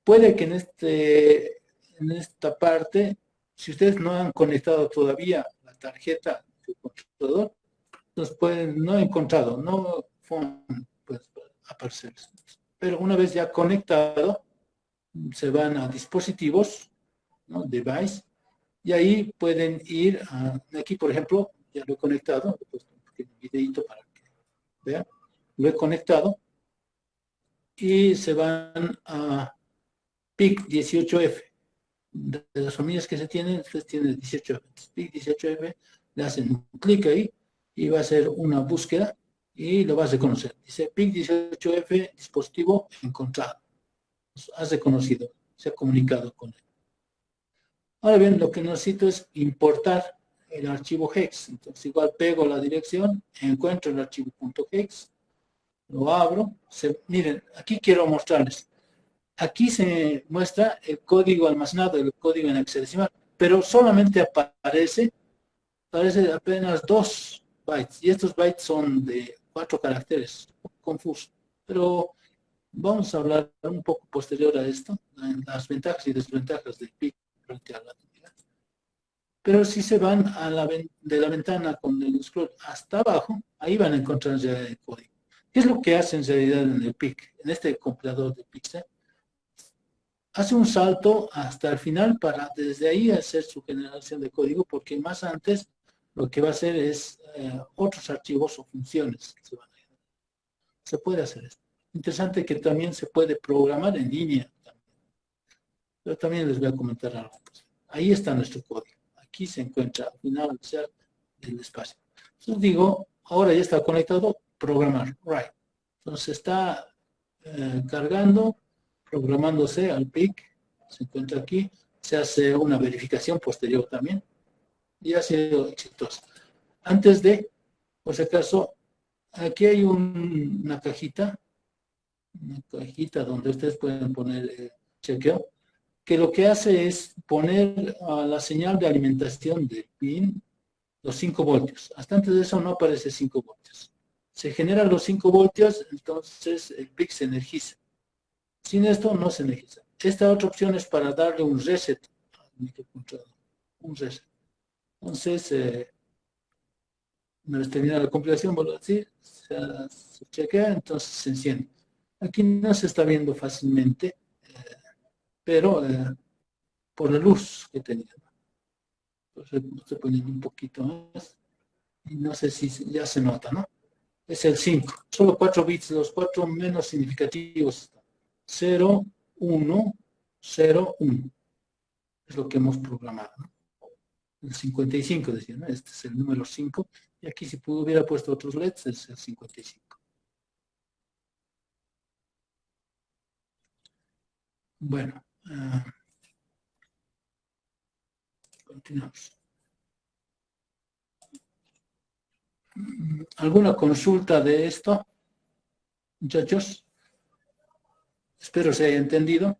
Puede que en esta parte, si ustedes no han conectado todavía la tarjeta del controlador, entonces no he encontrado, no pues, aparecer. Pero una vez ya conectado, se van a dispositivos, ¿no? Device, y ahí pueden ir aquí, por ejemplo, ya lo he conectado, he puesto un pequeño videito para que vean, lo he conectado, y se van a PIC18F. De las familias que se tienen, ustedes tienen 18F. PIC18F, le hacen un clic ahí, y va a hacer una búsqueda, y lo vas a reconocer. Dice PIC18F, dispositivo encontrado. Has reconocido, se ha comunicado con él. Ahora bien, lo que necesito es importar el archivo hex. Entonces, igual pego la dirección, encuentro el archivo .hex, lo abro. Miren, aquí quiero mostrarles. Aquí se muestra el código almacenado, el código en hexadecimal, pero solamente aparece apenas 2 bytes. Y estos bytes son de 4 caracteres. Un poco confuso. Pero vamos a hablar un poco posterior a esto, las ventajas y desventajas del PIC frente a la actividad. Pero si se van de la ventana con el scroll hasta abajo, ahí van a encontrar ya el código. ¿Qué es lo que hace en realidad en el PIC, en este compilador de PIC? Hace un salto hasta el final para desde ahí hacer su generación de código, porque más antes lo que va a hacer es otros archivos o funciones que se van a generar. Se puede hacer esto. Interesante que también se puede programar en línea. Pero también les voy a comentar algo. Ahí está nuestro código. Aquí se encuentra al final del espacio. Entonces digo, ahora ya está conectado, programar, right. Entonces está cargando, programándose al PIC, se encuentra aquí, se hace una verificación posterior también y ha sido exitosa. Antes de, por si acaso, aquí hay una cajita donde ustedes pueden poner chequeo, que lo que hace es poner a la señal de alimentación del pin los 5 voltios. Hasta antes de eso no aparece 5 voltios. Se generan los 5 voltios, entonces el PIC se energiza. Sin esto no se energiza. Esta otra opción es para darle un reset al microcontrolador. Un reset. Entonces, una vez terminada la compilación, vuelvo a decir, se chequea, entonces se enciende. Aquí no se está viendo fácilmente, pero por la luz que tenía. Entonces estoy poniendo un poquito más y no sé si ya se nota, ¿no? Es el 5, solo 4 bits, los 4 menos significativos. 0, 1, 0, 1. Es lo que hemos programado, ¿no? El 55 decía, ¿no? Este es el número 5. Y aquí si hubiera puesto otros LEDs es el 55. Bueno, continuamos. ¿Alguna consulta de esto, muchachos? Espero se haya entendido.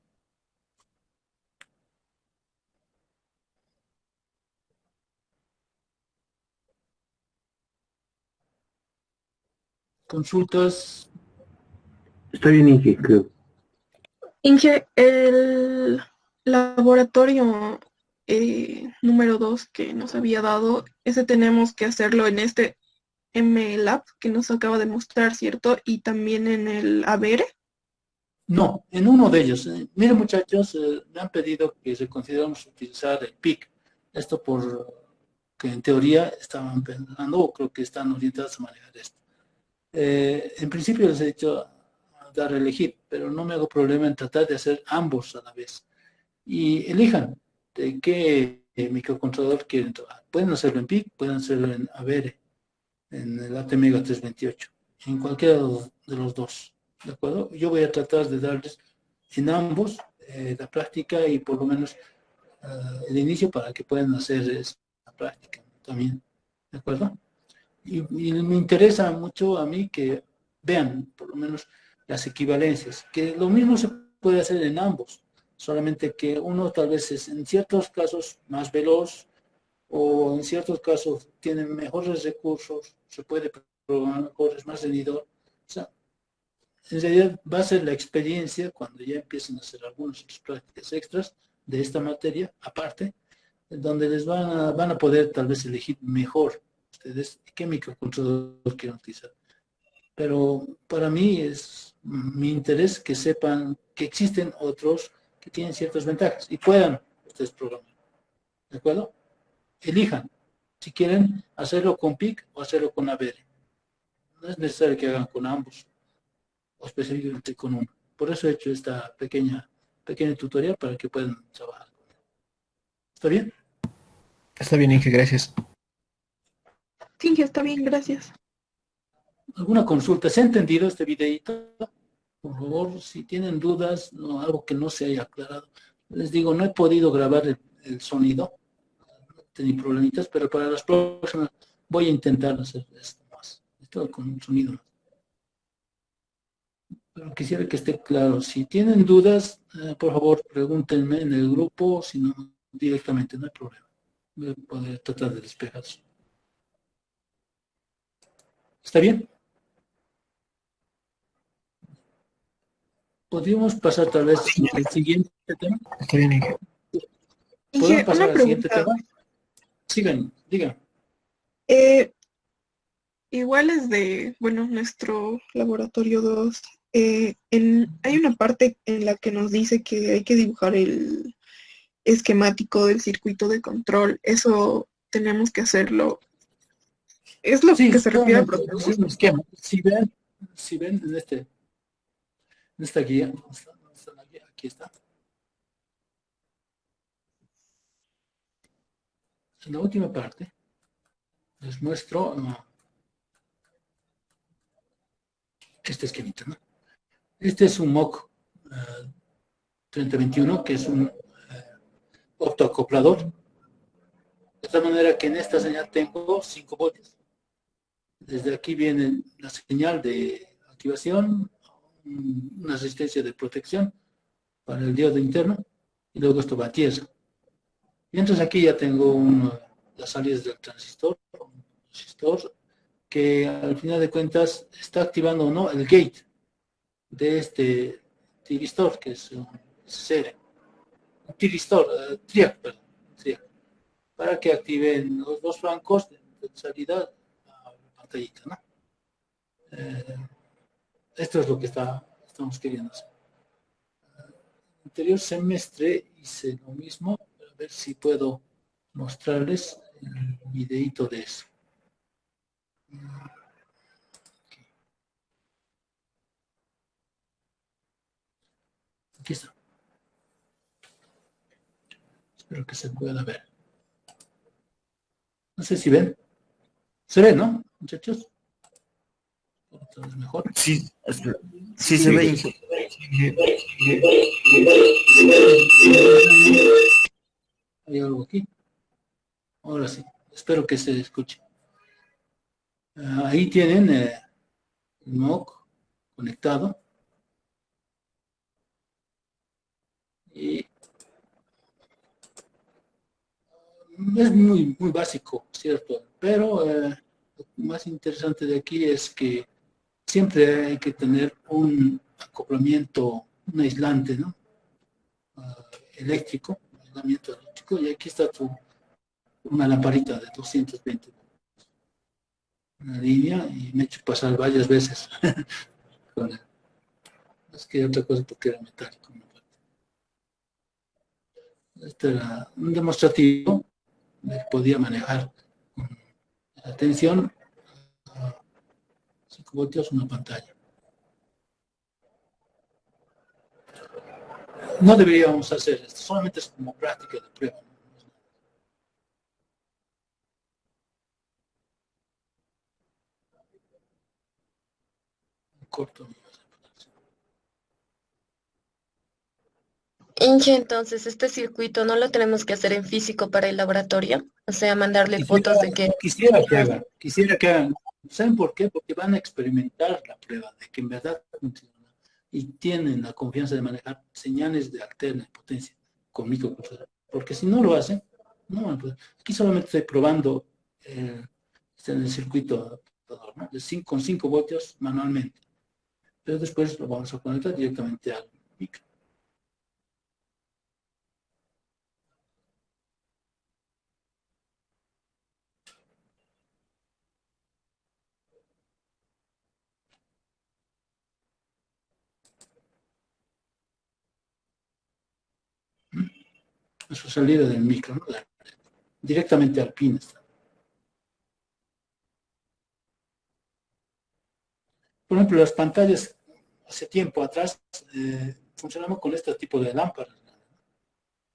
Consultas. Está bien, Inge, creo. Inge, el laboratorio número 2 que nos había dado, ese tenemos que hacerlo en este MLab que nos acaba de mostrar, ¿cierto? Y también en el ABERE. No, en uno de ellos. Miren, muchachos, me han pedido que reconsideramos utilizar el PIC. Esto por que en teoría estaban pensando, o creo que están orientados a manejar esto. En principio les he dicho dar a elegir, pero no me hago problema en tratar de hacer ambos a la vez. Y elijan de qué microcontrolador quieren trabajar. Pueden hacerlo en PIC, pueden hacerlo en AVERE, en el ATmega 328, en cualquiera de los dos. ¿De acuerdo? Yo voy a tratar de darles en ambos la práctica y por lo menos el inicio para que puedan hacer esa práctica también. ¿De acuerdo? Y me interesa mucho a mí que vean por lo menos las equivalencias, que lo mismo se puede hacer en ambos, solamente que uno tal vez es en ciertos casos más veloz o en ciertos casos tiene mejores recursos, se puede programar mejor, es más rendidor. O sea, en realidad va a ser la experiencia cuando ya empiecen a hacer algunas otras prácticas extras de esta materia, aparte, donde les van a poder tal vez elegir mejor ustedes qué microcontrolador quieren utilizar. Pero para mí es mi interés que sepan que existen otros que tienen ciertas ventajas y puedan ustedes programar. ¿De acuerdo? Elijan si quieren hacerlo con PIC o hacerlo con AVERE. No es necesario que hagan con ambos o específicamente con uno. Por eso he hecho esta pequeño tutorial para que puedan trabajar. ¿Está bien? Está bien, Inge, gracias. Sí, Inge, está bien, gracias. ¿Alguna consulta? ¿Se ha entendido este videito? Por favor, si tienen dudas, no, algo que no se haya aclarado. Les digo, no he podido grabar el sonido, no tenía problemitas, pero para las próximas voy a intentar hacer esto más. Esto con un sonido más. Pero quisiera que esté claro. Si tienen dudas, por favor, pregúntenme en el grupo, si no, directamente, no hay problema. Voy a poder tratar de despejarse. ¿Está bien? ¿Podríamos pasar tal vez al siguiente tema? Está bien, Inge. ¿Podemos Inge, pasar una al siguiente pregunta. tema? Sigan, digan. Eh, Igual es de, bueno, nuestro laboratorio 2. Hay una parte en la que nos dice que hay que dibujar el esquemático del circuito de control. Eso tenemos que hacerlo. ¿Es lo Sí, que se refiere al solamente proceso? es un esquema. Si ven en esta guía, ¿dónde está la guía? Aquí está. En la última parte les muestro Este esquemita, ¿no? Este es un MOC 3021, que es un optoacoplador. De tal manera que en esta señal tengo 5 voltios. Desde aquí viene la señal de activación, una resistencia de protección para el diodo interno, y luego esto va a tierra. Mientras aquí ya tengo las salidas del transistor, un transistor que al final de cuentas está activando o no el gate de este tiristor, que es un SR. Un tiristor, triac, perdón, triac, para que activen los dos flancos de salida a la pantallita, ¿no? Esto es lo que estamos queriendo hacer. Anterior semestre hice lo mismo, a ver si puedo mostrarles el videito de eso. Aquí está. Espero que se pueda ver. No sé si ven. Se ve, ¿no, muchachos? Otra vez mejor. Sí, sí se ve, Inge. Hay algo aquí. Ahora sí. Espero que se escuche. Ahí tienen el MOC conectado. Y es muy, muy básico, ¿cierto? Pero lo más interesante de aquí es que siempre hay que tener un acoplamiento, un aislante, ¿no? Eléctrico, aislamiento eléctrico, y aquí está una lamparita de 220, una línea, y me he hecho pasar varias veces. Es que otra cosa porque era metálico. Este era un demostrativo de que podía manejar con la tensión a 5 voltios una pantalla. No deberíamos hacer esto, solamente es como práctica de prueba. Corto. Inge, entonces, este circuito no lo tenemos que hacer en físico para el laboratorio, o sea, mandarle fotos de que... Quisiera que hagan. ¿Saben por qué? Porque van a experimentar la prueba de que en verdad funciona y tienen la confianza de manejar señales de alterna y potencia con microcontrolador. Porque si no lo hacen, no van a poder. Aquí solamente estoy probando en el circuito adaptador, ¿no? Con 5 voltios manualmente. Pero después lo vamos a conectar directamente al micro. A su salida del micro, ¿no? Directamente al pin está. Por ejemplo, las pantallas, hace tiempo atrás, funcionamos con este tipo de lámparas.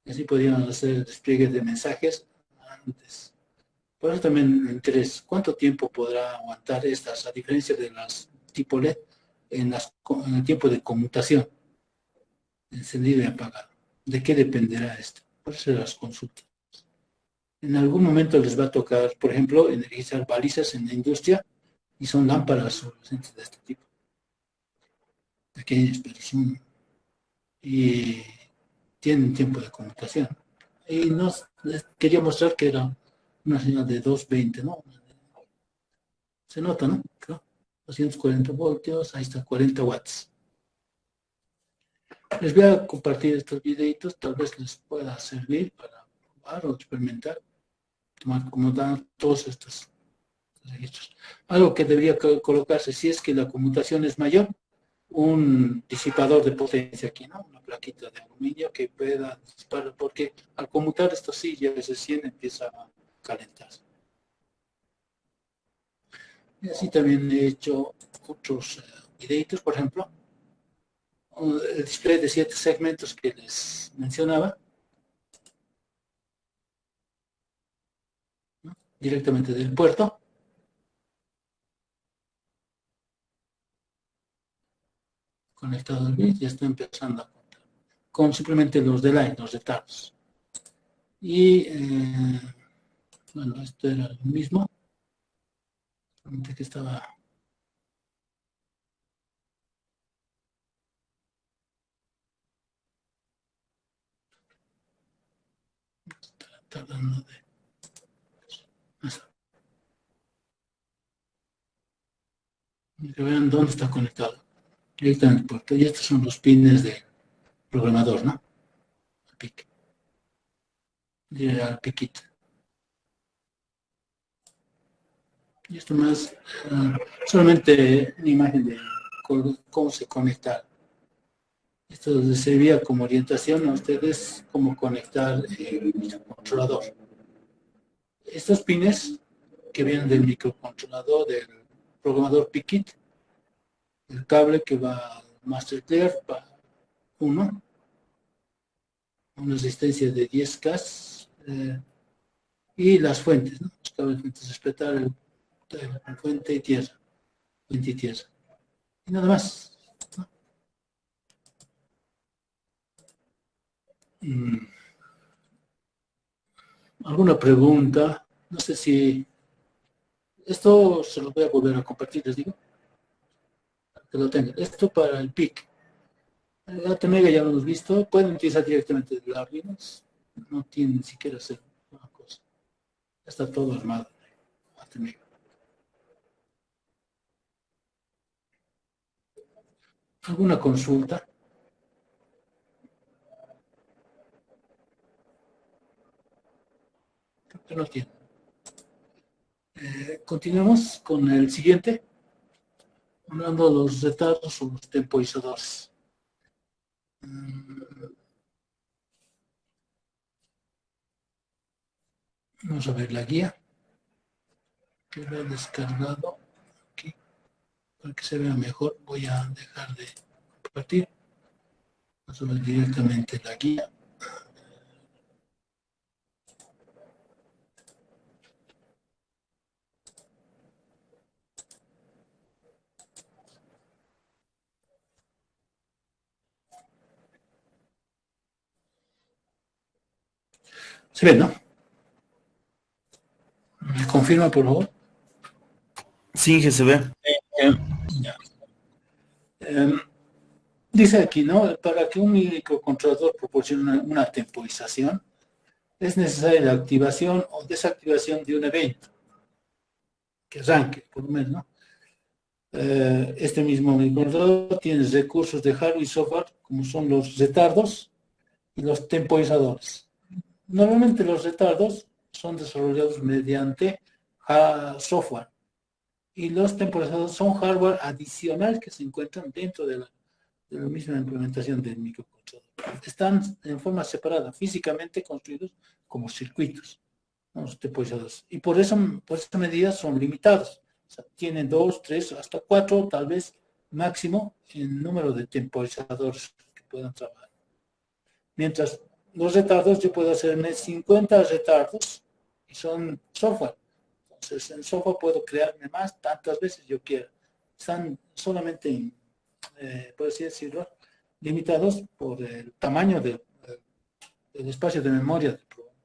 Así podían hacer despliegues de mensajes antes. Por eso también me interesa, ¿cuánto tiempo podrá aguantar estas, a diferencia de las tipo LED, en el tiempo de conmutación, encendido y apagado? ¿De qué dependerá esto? Por eso las consultas. En algún momento les va a tocar, por ejemplo, energizar balizas en la industria, y son lámparas fluorescentes de este tipo. Pequeñas, pero son... Y tienen tiempo de conmutación. Y les quería mostrar que era una señal de 220, ¿no? Se nota, ¿no? Claro. 240 voltios, ahí está, 40 watts. Les voy a compartir estos videitos, tal vez les pueda servir para probar o experimentar, tomar como todos estos registros. Algo que debería colocarse, si es que la conmutación es mayor, un disipador de potencia aquí, ¿no? Una plaquita de aluminio que pueda disipar, porque al conmutar esto sí, ya recién empieza a calentarse. Y así también he hecho otros videitos, por ejemplo, el display de 7 segmentos que les mencionaba, ¿no? Directamente del puerto. conectado al bit, ya está empezando a contar. Con simplemente los delay, los retardos. Y, bueno, esto era lo mismo. Solamente que estaba... tratando de... Que vean dónde está conectado. Ahí está en el puerto. Y estos son los pines del programador, ¿no? El PIC. Y al PICIT. Y esto más, solamente una imagen de cómo se conecta. Esto les servía como orientación a ustedes cómo conectar el microcontrolador. Estos pines que vienen del microcontrolador del programador PICIT, el cable que va al Master Clear para 1, una resistencia de 10K, y las fuentes, ¿no? Los cables fuentes, respetar el fuente y tierra, fuente y tierra. Y nada más, ¿no? ¿Alguna pregunta? No sé si... Esto se lo voy a volver a compartir, les digo. Que lo tengan. Esto para el PIC. El ATmega ya lo hemos visto. Pueden utilizar directamente el Arduino. No tienen ni siquiera hacer una cosa. Ya está todo armado. ATmega. ¿Alguna consulta? Creo que no tiene. Continuamos con el siguiente. Hablando de los retardos o los temporizadores. Vamos a ver la guía que lo he descargado aquí para que se vea mejor. Voy a dejar de compartir. Vamos a ver directamente la guía. ¿Se ve, no? ¿Me confirma, por favor? Sí, que se ve. Ya. Dice aquí, ¿no? Para que un microcontrolador proporcione una temporización, es necesaria la activación o desactivación de un evento que arranque, por lo menos, ¿no? Este mismo microcontrolador tiene recursos de hardware y software, como son los retardos y los temporizadores. Normalmente los retardos son desarrollados mediante software y los temporizadores son hardware adicional que se encuentran dentro de la misma implementación del microcontrolador. Están en forma separada, físicamente construidos como circuitos, ¿no? Los temporizadores. Y por esa medida son limitados. O sea, tienen 2, 3, hasta 4, tal vez máximo, en número de temporizadores que puedan trabajar. Mientras los retardos, yo puedo hacerme 50 retardos y son software. Entonces, en software puedo crearme más tantas veces yo quiera. Están solamente, por así decirlo, limitados por el tamaño del espacio de memoria del programa,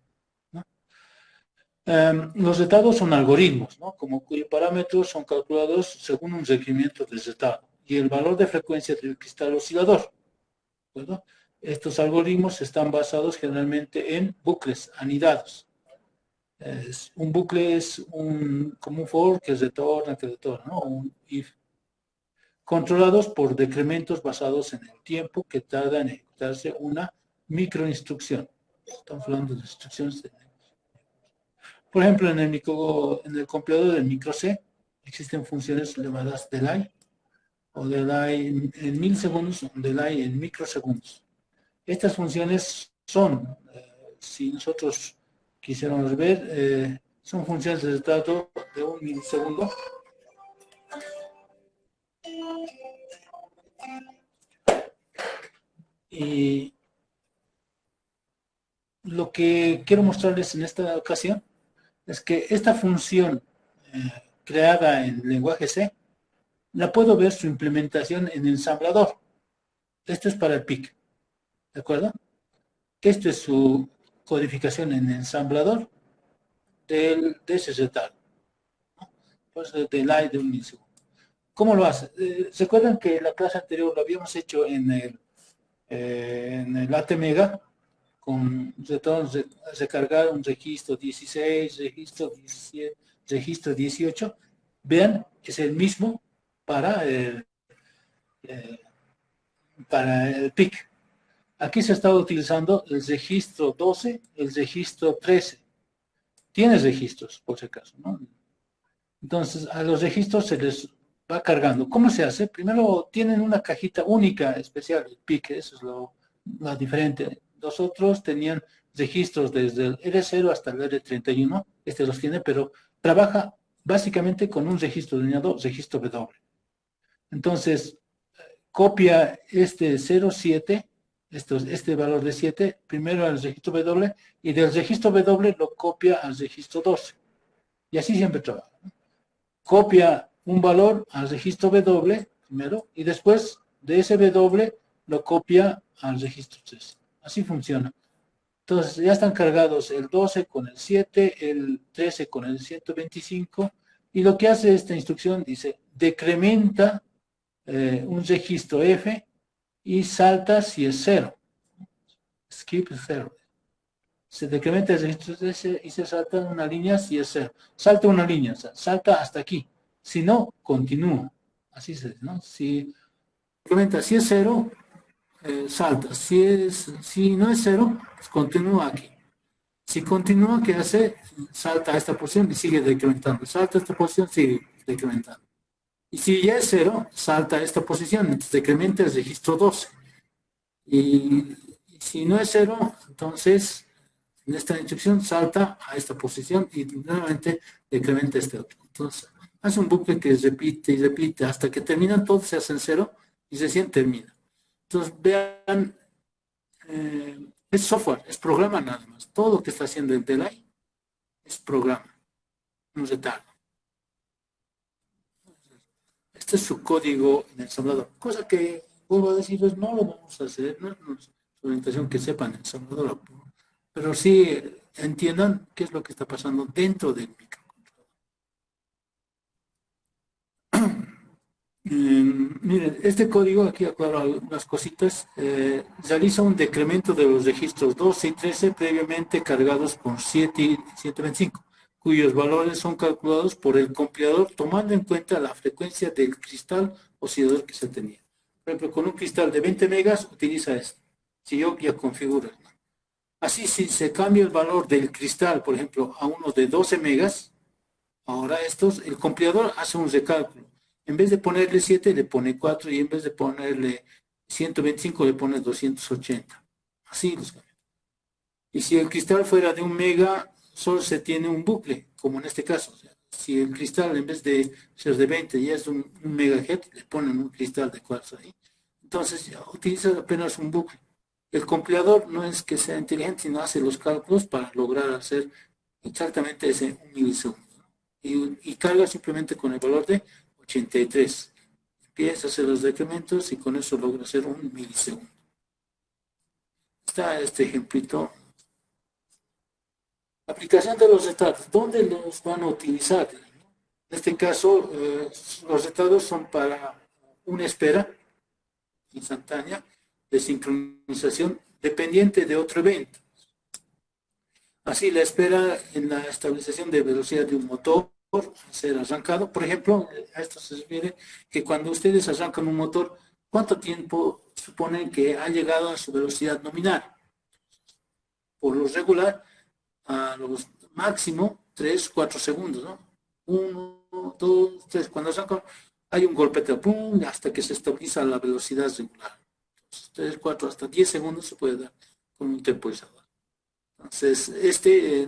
¿no? Los retardos son algoritmos, ¿no? Cuyos parámetros son calculados según un requerimiento de retardo y el valor de frecuencia del cristal oscilador, ¿no? Estos algoritmos están basados generalmente en bucles anidados. Un bucle es como un for que retorna, ¿no? Un if. Controlados por decrementos basados en el tiempo que tarda en ejecutarse una microinstrucción. Estamos hablando de instrucciones. Por ejemplo, en el compilador del micro C existen funciones llamadas delay o delay en milisegundos o delay en microsegundos. Estas funciones son, si nosotros quisiéramos ver, son funciones de retrato de 1 milisegundo. Y lo que quiero mostrarles en esta ocasión es que esta función creada en lenguaje C, la puedo ver su implementación en ensamblador. Esto es para el PIC, ¿de acuerdo? Esto es su codificación en ensamblador de ese retardo, ¿no? Pues del I de un milisegundo. ¿Cómo lo hace? ¿Se acuerdan que la clase anterior lo habíamos hecho en el ATmega con retornos de recargar un registro 16, registro 17, registro 18? Vean, es el mismo para el PIC. Aquí se está utilizando el registro 12, el registro 13. Tiene registros, por si acaso, ¿no? Entonces, a los registros se les va cargando. ¿Cómo se hace? Primero tienen una cajita única, especial, el PIC, eso es lo diferente. Los otros tenían registros desde el R0 hasta el R31, este los tiene, pero trabaja básicamente con un registro denominado registro W. Entonces, copia este 07, este valor de 7, primero al registro W, y del registro W lo copia al registro 12. Y así siempre trabaja, ¿no? Copia un valor al registro W primero, y después de ese W lo copia al registro 13. Así funciona. Entonces ya están cargados el 12 con el 7, el 13 con el 125, y lo que hace esta instrucción dice, decrementa un registro F y salta si es 0. Skip 0. Se decrementa el registro S y se salta una línea si es 0. Salta una línea, o sea, salta hasta aquí. Si no, continúa. Así se dice, ¿no? Si decrementa, si es 0, salta. Si no es 0, pues continúa aquí. Si continúa, ¿qué hace? Salta a esta posición y sigue decrementando. Salta a esta posición, sigue decrementando. Y si ya es 0, salta a esta posición, entonces decrementa el registro 12. Y si no es 0, entonces en esta instrucción salta a esta posición y nuevamente decrementa este otro. Entonces hace un bucle que repite y repite hasta que terminan todos, se hacen 0 y recién termina. Entonces vean, es software, es programa nada más. Todo lo que está haciendo el delay es programa, un retardo. Este es su código en ensamblador. Cosa que, vuelvo a decirles, no lo vamos a hacer, no es nuestra orientación que sepan ensamblador, pero sí entiendan qué es lo que está pasando dentro del microcontrolador. Miren, este código, aquí aclaro algunas cositas, realiza un decremento de los registros 12 y 13 previamente cargados con 7 y 125. Cuyos valores son calculados por el compilador tomando en cuenta la frecuencia del cristal oscilador que se tenía. Por ejemplo, con un cristal de 20 megas utiliza este. Si yo ya configuro. Así, si se cambia el valor del cristal, por ejemplo, a uno de 12 megas, ahora el compilador hace un recálculo. En vez de ponerle 7, le pone 4, y en vez de ponerle 125, le pone 280. Así los cambia. Y si el cristal fuera de 1 mega, solo se tiene un bucle, como en este caso. O sea, si el cristal en vez de ser de 20 ya es un megahertz, le ponen un cristal de cuarzo ahí. Entonces ya utiliza apenas un bucle. El compilador no es que sea inteligente, sino hace los cálculos para lograr hacer exactamente ese 1 milisegundo. Y carga simplemente con el valor de 83. Empieza a hacer los decrementos y con eso logra hacer 1 milisegundo. Está este ejemplito. Aplicación de los retardos. ¿Dónde los van a utilizar? En este caso, los retardos son para una espera instantánea de sincronización dependiente de otro evento. Así, la espera en la estabilización de velocidad de un motor a ser arrancado. Por ejemplo, a esto se refiere que cuando ustedes arrancan un motor, ¿cuánto tiempo suponen que ha llegado a su velocidad nominal? Por lo regular, a los máximo 3, 4 segundos, ¿no? 1, 2, 3. Cuando arrancan, hay un golpeteo, ¡pum!, hasta que se estabiliza la velocidad regular. 3, 4, hasta 10 segundos se puede dar con un temporizador. Entonces,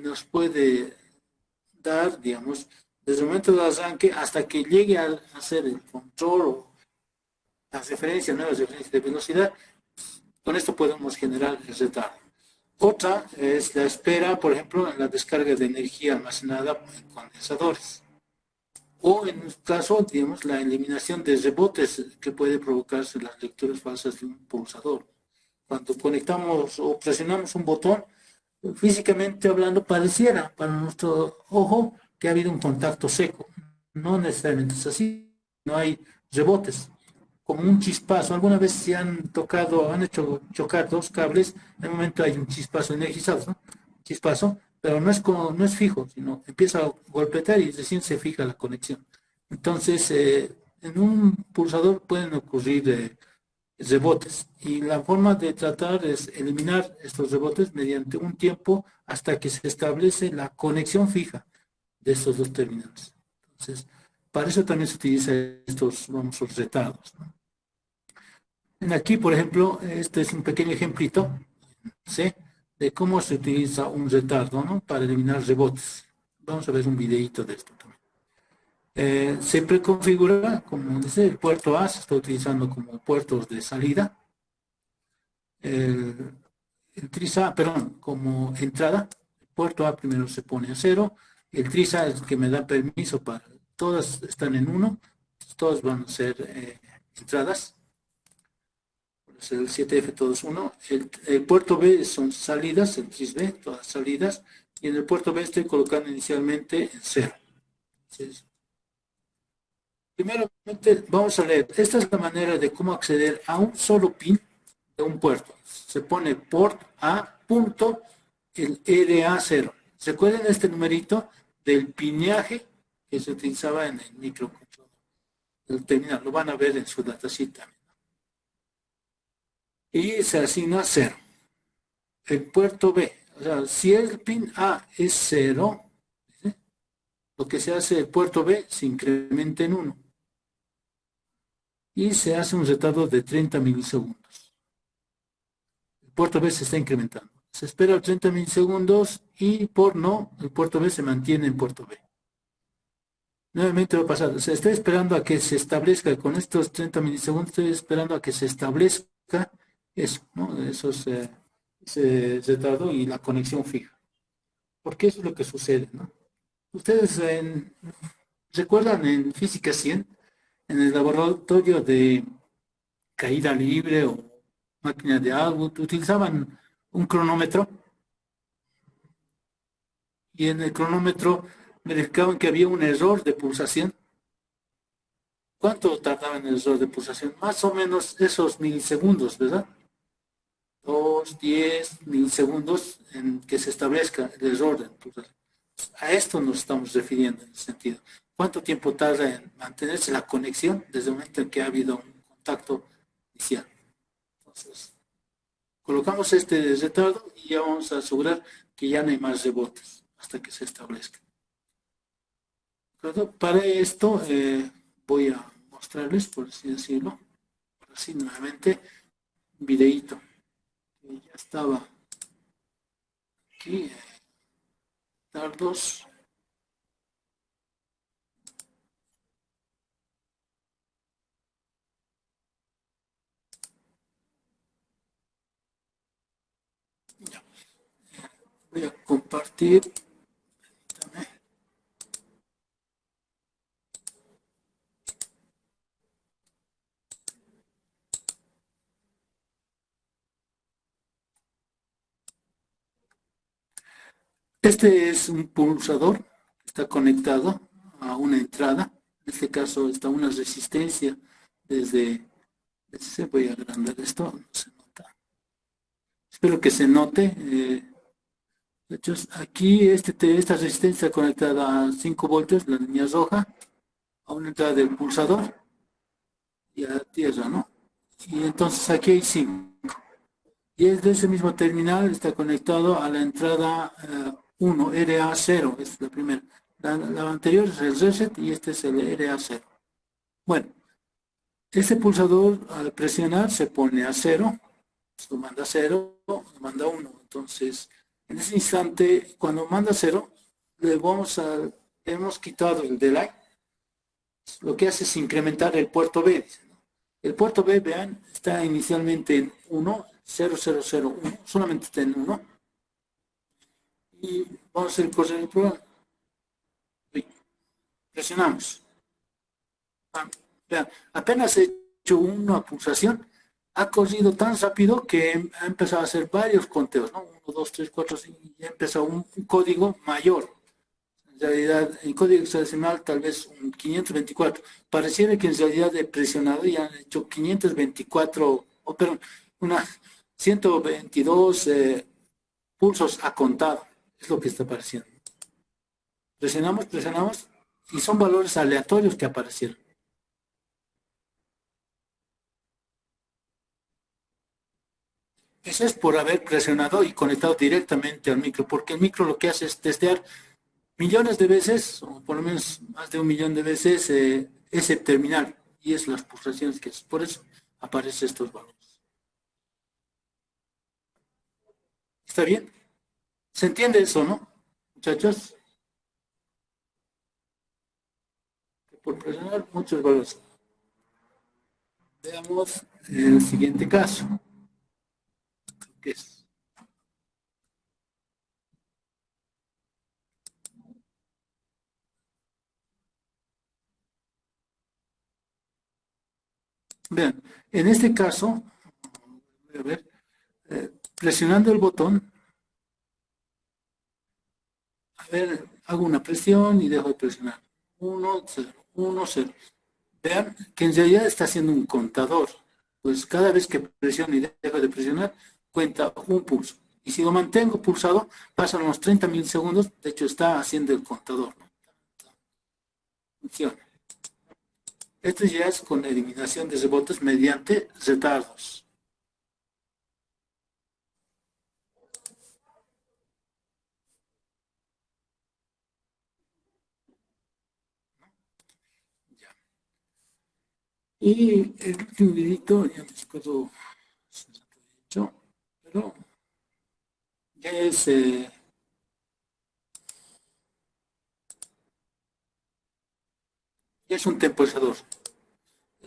nos puede dar, digamos, desde el momento del arranque hasta que llegue a hacer el control o las referencias, nuevas referencias de velocidad. Con esto podemos generar el retardo. Otra es la espera, por ejemplo, en la descarga de energía almacenada en condensadores. o en este caso, digamos, la eliminación de rebotes que puede provocarse las lecturas falsas de un pulsador. Cuando conectamos o presionamos un botón, físicamente hablando, pareciera para nuestro ojo que ha habido un contacto seco. No necesariamente es así, no hay rebotes, como un chispazo. Alguna vez se han tocado, han hecho chocar dos cables, en el momento hay un chispazo energizado, ¿no? Chispazo, pero no es, como, no es fijo, sino empieza a golpear y recién se fija la conexión. Entonces, en un pulsador pueden ocurrir rebotes y la forma de tratar es eliminar estos rebotes mediante un tiempo hasta que se establece la conexión fija de estos dos terminales. Entonces, para eso también se utilizan estos, vamos, los retardos, ¿no? Aquí, por ejemplo, este es un pequeño ejemplito, ¿sí?, de cómo se utiliza un retardo, ¿no?, para eliminar rebotes. Vamos a ver un videito de esto también. Se preconfigura, como dice, el puerto A se está utilizando como puertos de salida. El TRISA, perdón, como entrada. El puerto A primero se pone a 0. El TRISA es el que me da permiso para... Todas están en 1. Todas van a ser entradas. El 7F todos 1. El puerto B son salidas, el TRIS B, todas salidas. Y en el puerto B estoy colocando inicialmente en 0. Entonces, primeramente, vamos a leer. Esta es la manera de cómo acceder a un solo pin de un puerto. Se pone port A punto el RA0. Recuerden este numerito del pineaje que se utilizaba en el microcontrolador. El terminal, lo van a ver en su datasheet también. Y se asigna 0. El puerto B, o sea, si el pin A es 0, ¿sí?, lo que se hace, el puerto B se incrementa en 1. Y se hace un retardo de 30 milisegundos. El puerto B se está incrementando. Se espera 30 milisegundos y por no, el puerto B se mantiene en puerto B. Nuevamente va a pasar. Se está esperando a que se establezca, con estos 30 milisegundos, estoy esperando a que se establezca eso, ¿no? Ese retardo y la conexión fija. Porque eso es lo que sucede, ¿no? Ustedes recuerdan en Física 100, en el laboratorio de caída libre o máquina de algo, utilizaban un cronómetro y en el cronómetro verificaban que había un error de pulsación. ¿Cuánto tardaba en el error de pulsación? Más o menos esos milisegundos, ¿verdad? 2, 10 milisegundos en que se establezca el error de pulsación. A esto nos estamos refiriendo en ese sentido. ¿Cuánto tiempo tarda en mantenerse la conexión desde el momento en que ha habido un contacto inicial? Entonces, colocamos este retardo y ya vamos a asegurar que ya no hay más rebotes hasta que se establezca. Para esto voy a mostrarles, por así decirlo, así nuevamente, un videíto que ya estaba aquí, retardos. Ya. Voy a compartir. Este es un pulsador que está conectado a una entrada. En este caso está una resistencia desde voy a agrandar esto, no se nota. Espero que se note. De hecho, aquí esta resistencia conectada a 5 voltios, la línea roja, a una entrada del pulsador y a tierra, ¿no? Y entonces aquí hay 5. Y es de ese mismo terminal, está conectado a la entrada 1, RA0, es la primera. La anterior es el reset y este es el RA0. Bueno, este pulsador al presionar se pone a 0, lo manda a 0, lo manda a 1. Entonces, en ese instante, cuando manda 0, hemos quitado el delay. Lo que hace es incrementar el puerto B. El puerto B, vean, está inicialmente en 1, 0001, solamente está en 1. Y vamos a hacer correr el programa. Presionamos. Vean, apenas he hecho una pulsación, ha corrido tan rápido que ha empezado a hacer varios conteos, ¿no? 1, 2, 3, 4, 5, y ha empezado un código mayor. En realidad, en código hexadecimal tal vez un 524. Pareciera que en realidad he presionado y han hecho 524, perdón, una 122 pulsos a contado. Es lo que está apareciendo. Presionamos y son valores aleatorios que aparecieron. Eso es por haber presionado y conectado directamente al micro, porque el micro lo que hace es testear millones de veces, o por lo menos más de 1 millón de veces, ese terminal, y es las pulsaciones que es. Por eso aparecen estos valores. ¿Está bien? ¿Se entiende eso, no, muchachos? Por presionar muchos valores. Veamos el siguiente caso. ¿Qué es? Vean, en este caso, voy a ver, presionando el botón, a ver, hago una presión y dejo de presionar. 1, 0, 1, 0. Vean que en realidad está haciendo un contador. Pues cada vez que presiono y dejo de presionar, cuenta un pulso. Y si lo mantengo pulsado, pasan unos 30 milisegundos. De hecho, está haciendo el contador, ¿no? Funciona. Esto ya es con eliminación de rebotes mediante retardos. Y el último videito, ya me acuerdo si lo he hecho, pero ya es un temporizador.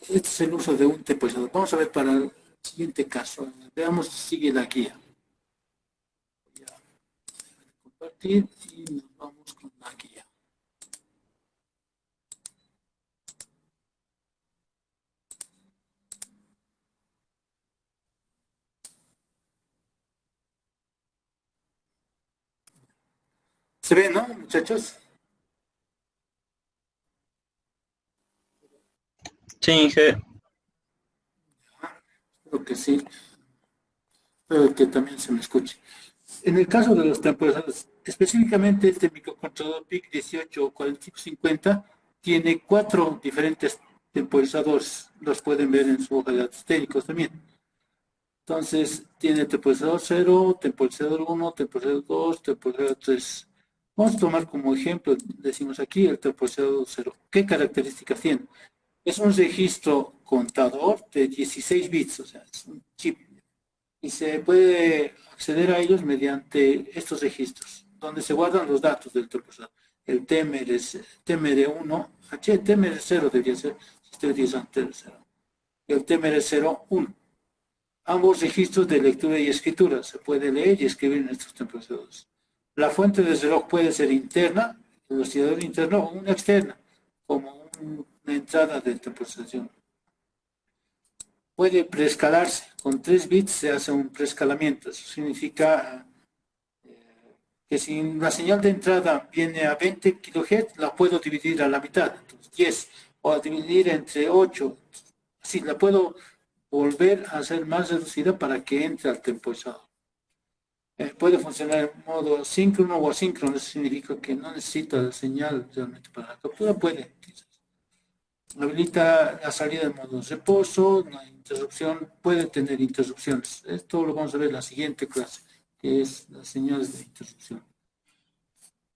Este es el uso de un temporizador. Vamos a ver para el siguiente caso. Veamos si sigue la guía. Voy a compartir y nos vamos con la guía. ¿Se ve, no, muchachos? Sí, Inge. Espero que sí. Espero que también se me escuche. En el caso de los temporizadores, específicamente este microcontrolador PIC 184550 tiene 4 diferentes temporizadores. Los pueden ver en su hoja de datos técnicos también. Entonces, tiene temporizador 0, temporizador 1, temporizador 2, temporizador 3. Vamos a tomar como ejemplo, decimos aquí, el temporizador 0. ¿Qué características tiene? Es un registro contador de 16 bits, o sea, es un chip. Y se puede acceder a ellos mediante estos registros, donde se guardan los datos del temporizador. El TMR1, TMR0 debería ser, si estoy utilizando TMR0. El TMR0, 1. Ambos registros de lectura y escritura se puede leer y escribir en estos temporizadores. La fuente de reloj puede ser interna, el oscilador interno, o una externa, como una entrada de temporización. Puede preescalarse. Con 3 bits se hace un preescalamiento. Eso significa que si la señal de entrada viene a 20 kHz, la puedo dividir a la mitad, entonces 10, o a dividir entre 8. Así la puedo volver a hacer más reducida para que entre al temporizador. Puede funcionar en modo síncrono o asíncrono, eso significa que no necesita la señal realmente para la captura, puede. Habilita la salida en modo reposo, la interrupción, puede tener interrupciones. Esto lo vamos a ver en la siguiente clase, que es las señales de interrupción.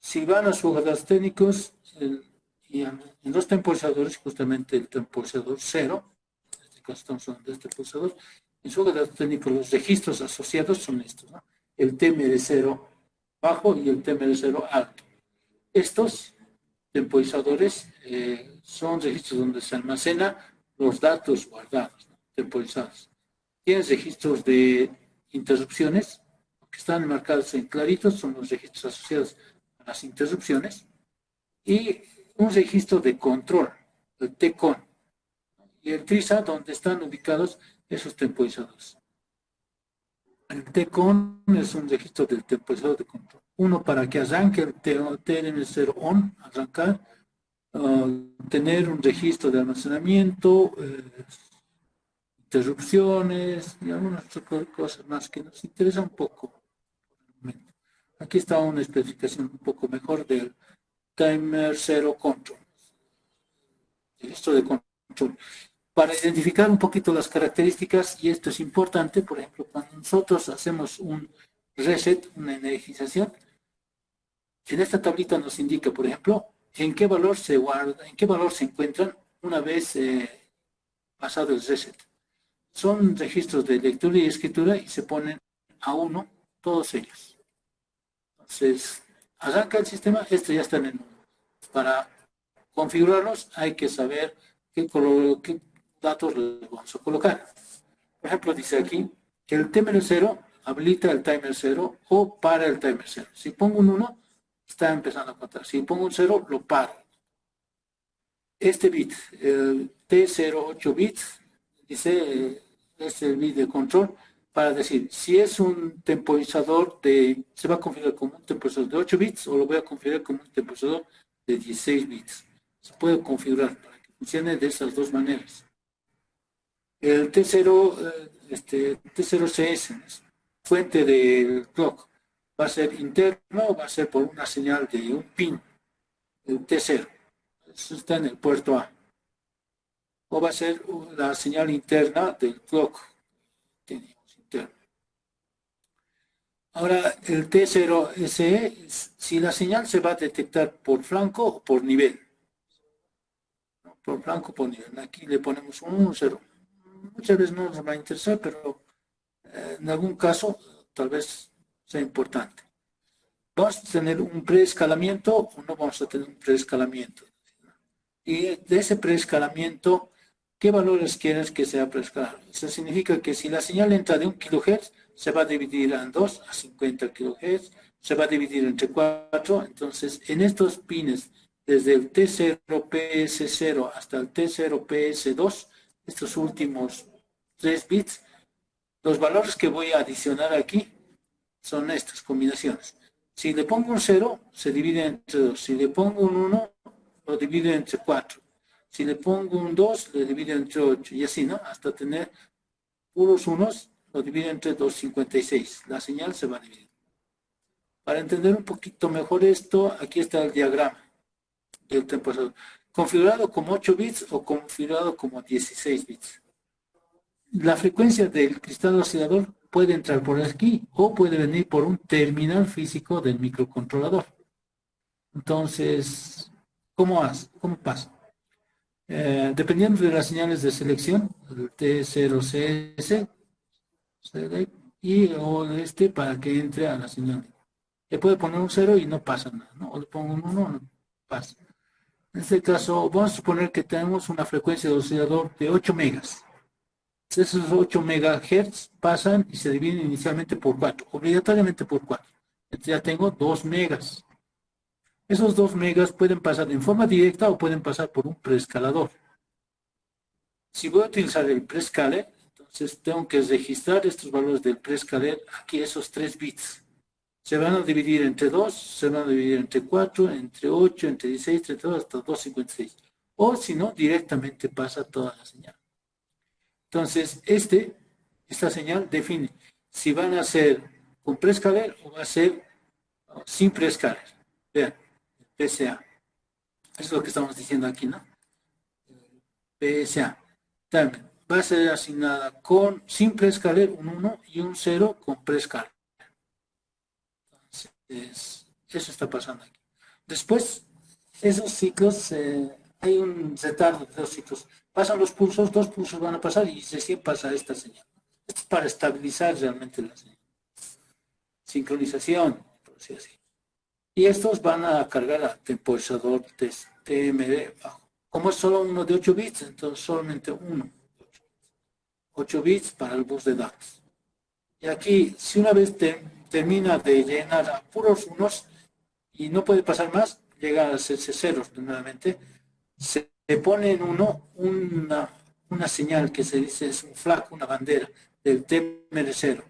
Si van a sus hojas técnicos, y en los temporizadores, justamente el temporizador 0, en este caso estamos hablando de este temporizador, en su hoja técnicos los registros asociados son estos, ¿no? El TMR0 bajo y el TMR0 alto. Estos temporizadores son registros donde se almacenan los datos guardados, ¿no? Temporizados. Tienen registros de interrupciones, que están marcados en claritos, son los registros asociados a las interrupciones, y un registro de control, el TCON, y el TRISA, donde están ubicados esos temporizadores. El TCON es un registro del temporizador de control. Uno para que arranque el TNM0 on, arrancar, tener un registro de almacenamiento, interrupciones y algunas otras cosas más que nos interesan un poco. Aquí está una especificación un poco mejor del Timer 0 Control. Registro de control. Para identificar un poquito las características, y esto es importante, por ejemplo, cuando nosotros hacemos un reset, una energización, en esta tablita nos indica, por ejemplo, en qué valor se guarda, en qué valor se encuentran una vez pasado el reset. Son registros de lectura y escritura y se ponen a 1 todos ellos. Entonces, arranca el sistema, esto ya está en el 1. Para configurarlos hay que saber qué datos les vamos a colocar. Por ejemplo, dice aquí que el timer 0 habilita el timer 0 o para el timer 0. Si pongo un 1, está empezando a contar. Si pongo un 0, lo paro. Este bit, el T08 bits, dice, es el bit de control para decir si es un temporizador se va a configurar como un temporizador de 8 bits o lo voy a configurar como un temporizador de 16 bits. Se puede configurar para que funcione de esas dos maneras. El T0CS, fuente del clock, va a ser interno o va a ser por una señal de un pin, el T0. Eso está en el puerto A. O va a ser la señal interna del clock. Tenemos interno. Ahora, el T0SE, si la señal se va a detectar por flanco o por nivel. Por flanco o por nivel. Aquí le ponemos un 1, 0. Muchas veces no nos va a interesar, pero en algún caso tal vez sea importante. ¿Vamos a tener un preescalamiento o no vamos a tener un preescalamiento? Y de ese preescalamiento, ¿qué valores quieres que sea preescalado? Eso significa que si la señal entra de 1 kHz, se va a dividir en 2 a 50 kHz, se va a dividir entre 4. Entonces, en estos pines, desde el T0PS0 hasta el T0PS2, estos últimos 3 bits, los valores que voy a adicionar aquí son estas combinaciones. Si le pongo un 0, se divide entre 2. Si le pongo un 1, lo divide entre 4. Si le pongo un 2, le divide entre 8. Y así, ¿no? Hasta tener puros unos, lo divide entre 256. La señal se va a dividir. Para entender un poquito mejor esto, aquí está el diagrama del temporizador. Configurado como 8 bits o configurado como 16 bits. La frecuencia del cristal oscilador puede entrar por aquí o puede venir por un terminal físico del microcontrolador. Entonces, ¿cómo pasa? Dependiendo de las señales de selección, el T0CS o para que entre a la señal. Le puede poner un 0 y no pasa nada, ¿no? O le pongo un 1, no pasa. En este caso, vamos a suponer que tenemos una frecuencia de oscilador de 8 megas. Esos 8 megahertz pasan y se dividen inicialmente por 4, obligatoriamente por 4. Entonces ya tengo 2 megas. Esos 2 megas pueden pasar en forma directa o pueden pasar por un preescalador. Si voy a utilizar el preescaler, entonces tengo que registrar estos valores del preescaler aquí, esos 3 bits. Se van a dividir entre 2, se van a dividir entre 4, entre 8, entre 16, entre 2, hasta 256. O si no, directamente pasa toda la señal. Entonces, esta señal define si van a ser con preescaler o va a ser sin preescaler. Vean, PSA. Eso es lo que estamos diciendo aquí, ¿no? PSA. También va a ser asignada sin preescaler un 1 y un 0 con preescaler. Entonces, eso está pasando aquí. Después, esos ciclos, hay un retardo de 2 ciclos. Pasan los pulsos, 2 pulsos van a pasar y recién pasa esta señal. Esto es para estabilizar realmente la señal. Sincronización, por decir así. Y estos van a cargar al temporizador de TMD bajo. Como es solo uno de 8 bits, entonces solamente uno. 8 bits para el bus de datos. Y aquí, si una vez termina de llenar a puros unos y no puede pasar más, llega a hacerse ceros nuevamente, se pone en un una señal que se dice es un flag, una bandera del TMR0,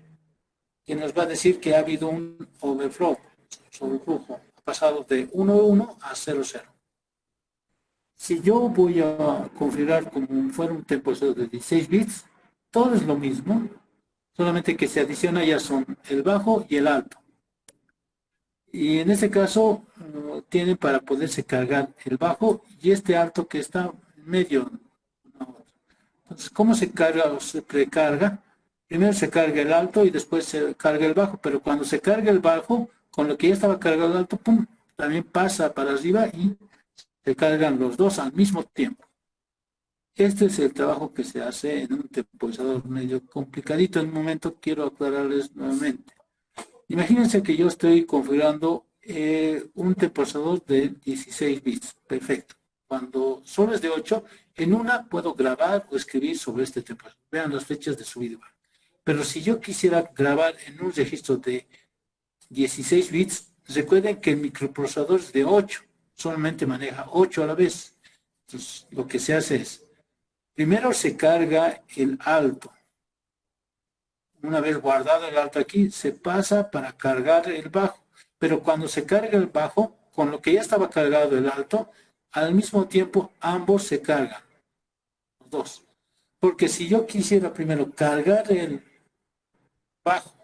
que nos va a decir que ha habido un overflow, sobreflujo, ha pasado de 1.1 a 0.0. Si yo voy a configurar como fuera un temporizador de 16 bits, todo es lo mismo, solamente que se adiciona ya son el bajo y el alto. Y en este caso tienen para poderse cargar el bajo y este alto que está en medio. Entonces, ¿cómo se carga o se precarga? Primero se carga el alto y después se carga el bajo, pero cuando se carga el bajo, con lo que ya estaba cargado el alto, ¡pum!, también pasa para arriba y se cargan los dos al mismo tiempo. Este es el trabajo que se hace en un temporizador medio complicadito. En un momento quiero aclararles nuevamente. Imagínense que yo estoy configurando un temporizador de 16 bits. Perfecto. Cuando solo es de 8, en una puedo grabar o escribir sobre este temporizador. Vean las fechas de subida. Pero si yo quisiera grabar en un registro de 16 bits, recuerden que el microprocesador es de 8. Solamente maneja 8 a la vez. Entonces, lo que se hace es, primero se carga el alto. Una vez guardado el alto aquí, se pasa para cargar el bajo. Pero cuando se carga el bajo, con lo que ya estaba cargado el alto, al mismo tiempo ambos se cargan. Los dos. Porque si yo quisiera primero cargar el bajo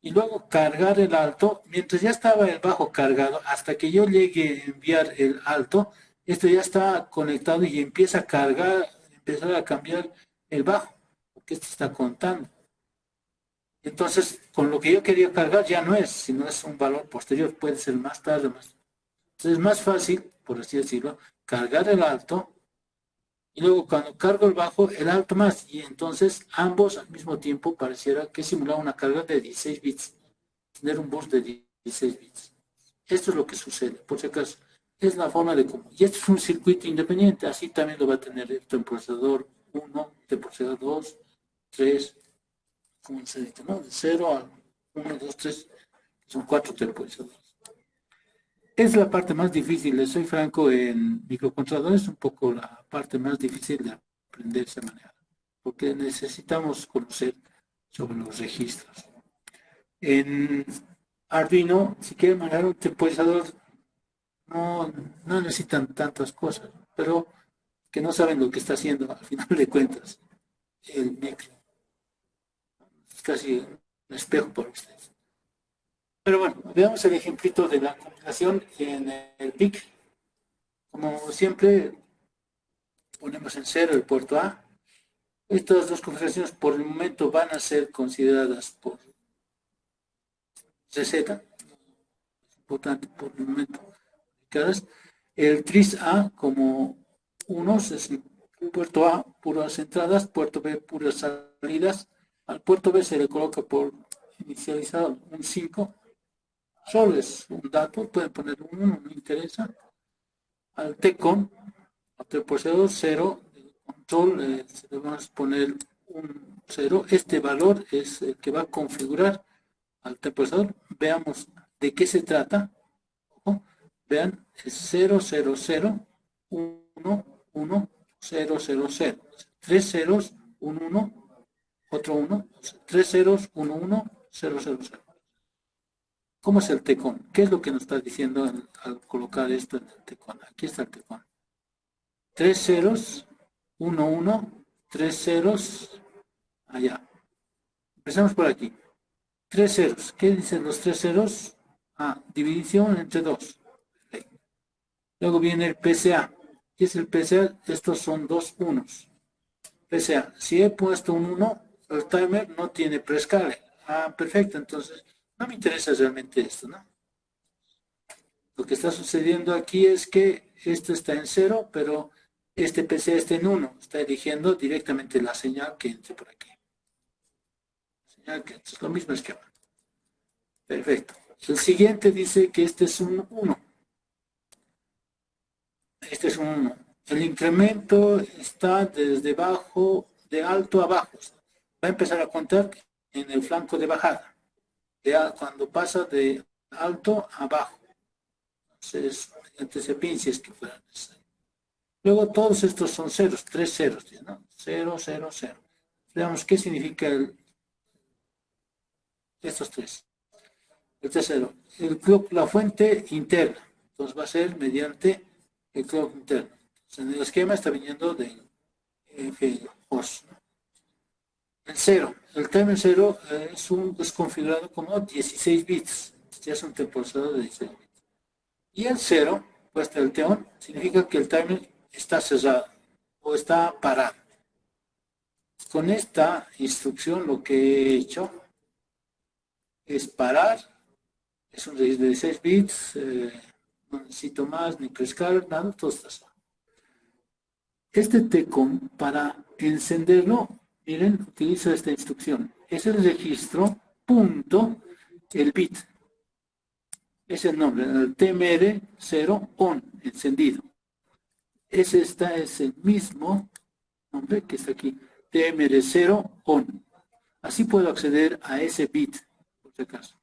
y luego cargar el alto, mientras ya estaba el bajo cargado, hasta que yo llegue a enviar el alto, esto ya está conectado y empieza a cargar, empezar a cambiar el bajo, porque esto está contando. Entonces, con lo que yo quería cargar ya no es, sino es un valor posterior, puede ser más tarde, más. Entonces es más fácil, por así decirlo, cargar el alto y luego cuando cargo el bajo, el alto más. Y entonces ambos al mismo tiempo pareciera que simulaba una carga de 16 bits, tener un bus de 16 bits. Esto es lo que sucede, por si acaso. Es la forma de cómo. Y esto es un circuito independiente, así también lo va a tener el temporizador 1, temporizador 2, 3, como se dice, ¿no? De 0 a 1, 2, 3, son 4 temporizadores. Es la parte más difícil, les soy franco, en microcontroladores es un poco la parte más difícil de aprenderse a manejar, porque necesitamos conocer sobre los registros. En Arduino, si quieren manejar un temporizador, no necesitan tantas cosas, pero que no saben lo que está haciendo al final de cuentas el micro. Es casi un espejo para ustedes. Pero bueno, veamos el ejemplito de la compilación en el PIC. Como siempre, ponemos en 0 el puerto A. Estas dos configuraciones por el momento van a ser consideradas por receta. Es importante por el momento. El tris A como 1 es el puerto A, puras entradas, puerto B, puras salidas. Al puerto B se le coloca por inicializado un 5. Solo es un dato, pueden poner un 1, no interesa. Al TCON, al temporizador 0, control, le vamos a poner un 0. Este valor es el que va a configurar al temporizador. Veamos de qué se trata. Ojo, vean, es 0, 0, 0, 1, 1, 0, 0, 0. 3 ceros, 1, 1, otro 1, 3 ceros, 1, 1, 0, 0, 0. ¿Cómo es el TCON? ¿Qué es lo que nos está diciendo al colocar esto en el TCON? Aquí está el TCON. 3 ceros, 1, 1, 3 ceros, allá. Empezamos por aquí. 3 ceros. ¿Qué dicen los 3 ceros? División entre 2. Luego viene el PCA. ¿Qué es el PCA? Estos son dos unos. PCA. Si he puesto un 1, el timer no tiene prescale. Perfecto. Entonces, no me interesa realmente esto, ¿no? Lo que está sucediendo aquí es que esto está en 0, pero este PCA está en 1. Está eligiendo directamente la señal que entre por aquí. Señal que entre. Es lo mismo esquema. Perfecto. El siguiente dice que este es un 1. Este es un 1. El incremento está desde bajo, de alto a bajo. Va a empezar a contar en el flanco de bajada. Cuando pasa de alto a bajo. Entonces, mediante ese pin, si es que fuera necesario. Luego todos estos son ceros, 3 ceros, ¿no? 0, 0, 0. Veamos qué significa estos tres. El tercero, la fuente interna. Entonces va a ser mediante el clock interno. Entonces, en el esquema está viniendo del host. El cero. El timer 0 es configurado como 16 bits. Ya es un temporizador de 16 bits. Y el 0, puesto el TEON, significa que el timer está cerrado o está parado. Con esta instrucción lo que he hecho es parar. Es un registro de 16 bits. No necesito más, ni crezcar, nada, todo está cerrado. Este TCOM, para encenderlo, miren, utiliza esta instrucción. Es el registro punto el bit. Es el nombre, el TMR0 on, encendido. Es el mismo nombre que está aquí, TMR0 on. Así puedo acceder a ese bit, por si acaso.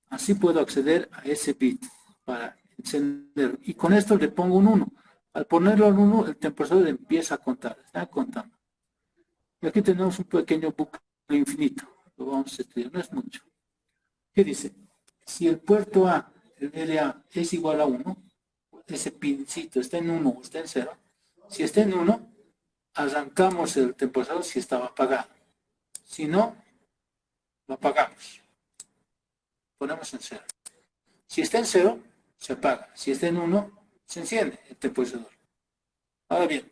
Así puedo acceder a ese bit para encenderlo. Y con esto le pongo un 1. Al ponerlo en 1, el temporizador empieza a contar. Está contando. Y aquí tenemos un pequeño bucle infinito. Lo vamos a estudiar, no es mucho. ¿Qué dice? Si el puerto A, el LA, es igual a 1, ese pincito está en 1 o está en 0. Si está en 1, arrancamos el temporizador si estaba apagado. Si no, lo apagamos. Ponemos en 0. Si está en 0, se apaga. Si está en 1, se enciende el temporizador. Ahora bien,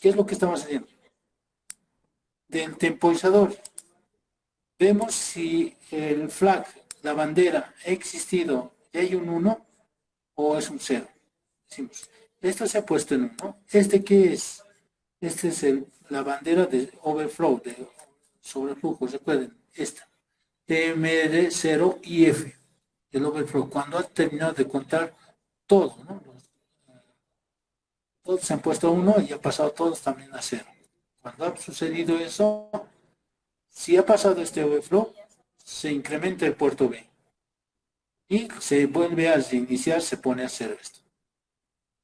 ¿qué es lo que estamos haciendo? Del temporizador, vemos si el flag, la bandera, ha existido y hay un 1 o es un 0. Decimos, esto se ha puesto en 1. ¿Este qué es? Este es la bandera de overflow, de sobreflujo. Recuerden, esta. TMR0IF, el overflow. Cuando ha terminado de contar todo, ¿no? Todos se han puesto a 1 y ha pasado todos también a 0. Cuando ha sucedido eso, si ha pasado este overflow, se incrementa el puerto B. Y se vuelve a reiniciar, se pone a 0 esto.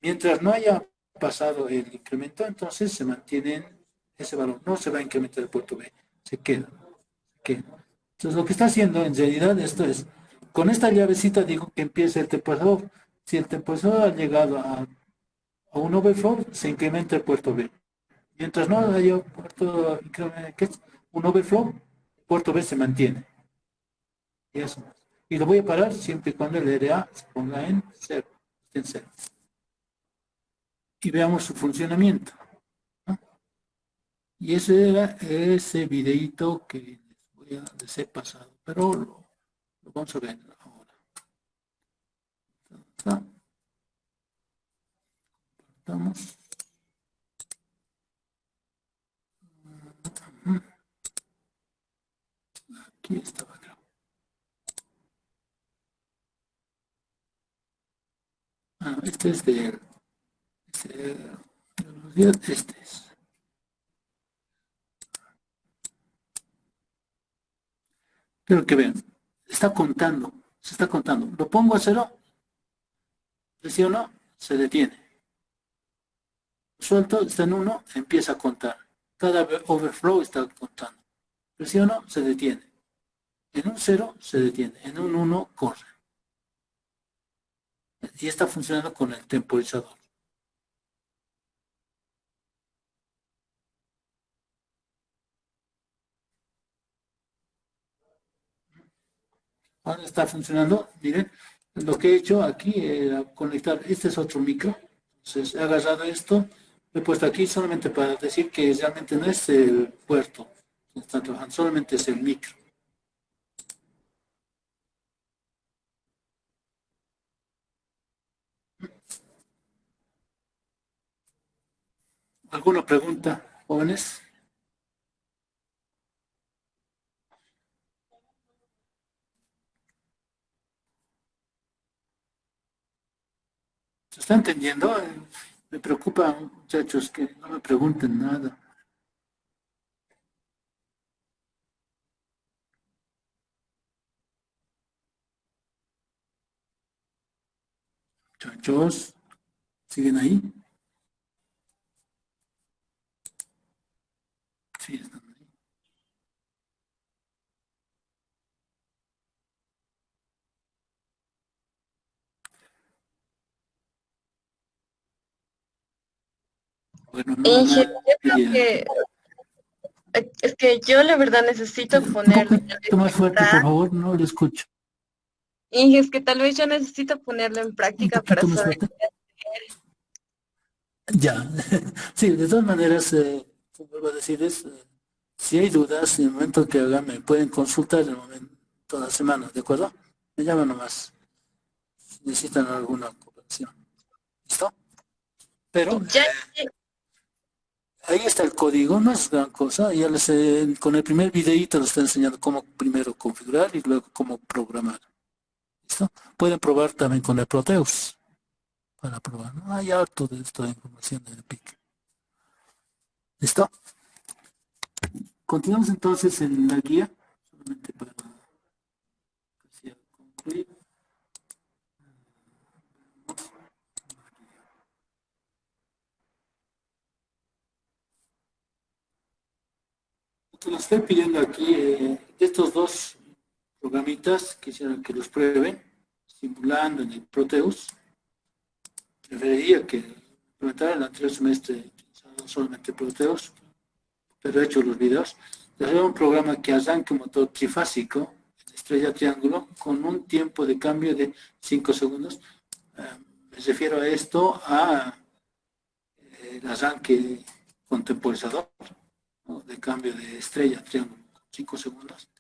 Mientras no haya pasado el incremento, entonces se mantiene ese valor. No se va a incrementar el puerto B. Se queda. Entonces lo que está haciendo en realidad esto es, con esta llavecita digo que empieza el temporizador. Si el temporizador ha llegado a un overflow, se incrementa el puerto B. Mientras no haya un overflow, el puerto B se mantiene. Y eso. Y lo voy a parar siempre y cuando el RA se ponga en 0. En 0. Y veamos su funcionamiento, ¿no? Y ese era ese videito que les he pasado, pero lo vamos a ver ahora. Estamos. Aquí estaba. Este es este es. Quiero que vean. Está contando. Se está contando. Lo pongo a 0. Presiono, se detiene. Suelto, está en 1, empieza a contar. Cada overflow está contando. Presiono, se detiene. En un 0 se detiene. En un 1 corre. Y está funcionando con el temporizador. Ahora está funcionando. Miren, lo que he hecho aquí era conectar. Este es otro micro. Entonces he agarrado esto. Lo he puesto aquí solamente para decir que realmente no es el puerto que está trabajando, solamente es el micro. ¿Alguna pregunta, jóvenes? ¿Se está entendiendo? Me preocupa, muchachos, que no me pregunten nada. Muchachos, ¿siguen ahí? Bueno, no, Inge, yo creo nadie. que es que yo la verdad necesito Un ponerlo en poquito más fuerte, por favor, no lo escucho. Inge, es que tal vez yo necesito ponerlo en Un práctica para poquito más saber. fuerte. Ya, sí, de todas maneras, vuelvo a decirles, si hay dudas, en el momento que hagan, me pueden consultar en el momento, toda la semana, ¿de acuerdo? Me llaman nomás, si necesitan alguna cooperación. ¿Listo? Pero Ya, ahí está el código, no es gran cosa, ya les, con el primer videíto les estoy enseñando cómo primero configurar y luego cómo programar. ¿Listo? Pueden probar también con el Proteus, para probar, ¿no? Hay harto de esto de información del PIC. ¿Listo? Continuamos entonces en la guía, solamente para concluir. Lo que les estoy pidiendo aquí, estos dos programitas, quisiera que los prueben, simulando en el Proteus. Preferiría que implementaran el anterior semestre solamente Proteus, pero he hecho los videos. Les doy un programa que arranque un motor trifásico, estrella triángulo, con un tiempo de cambio de 5 segundos. Me refiero a esto, a el arranque con temporizador, ¿no? De cambio de estrella triángulo, 5 segundos.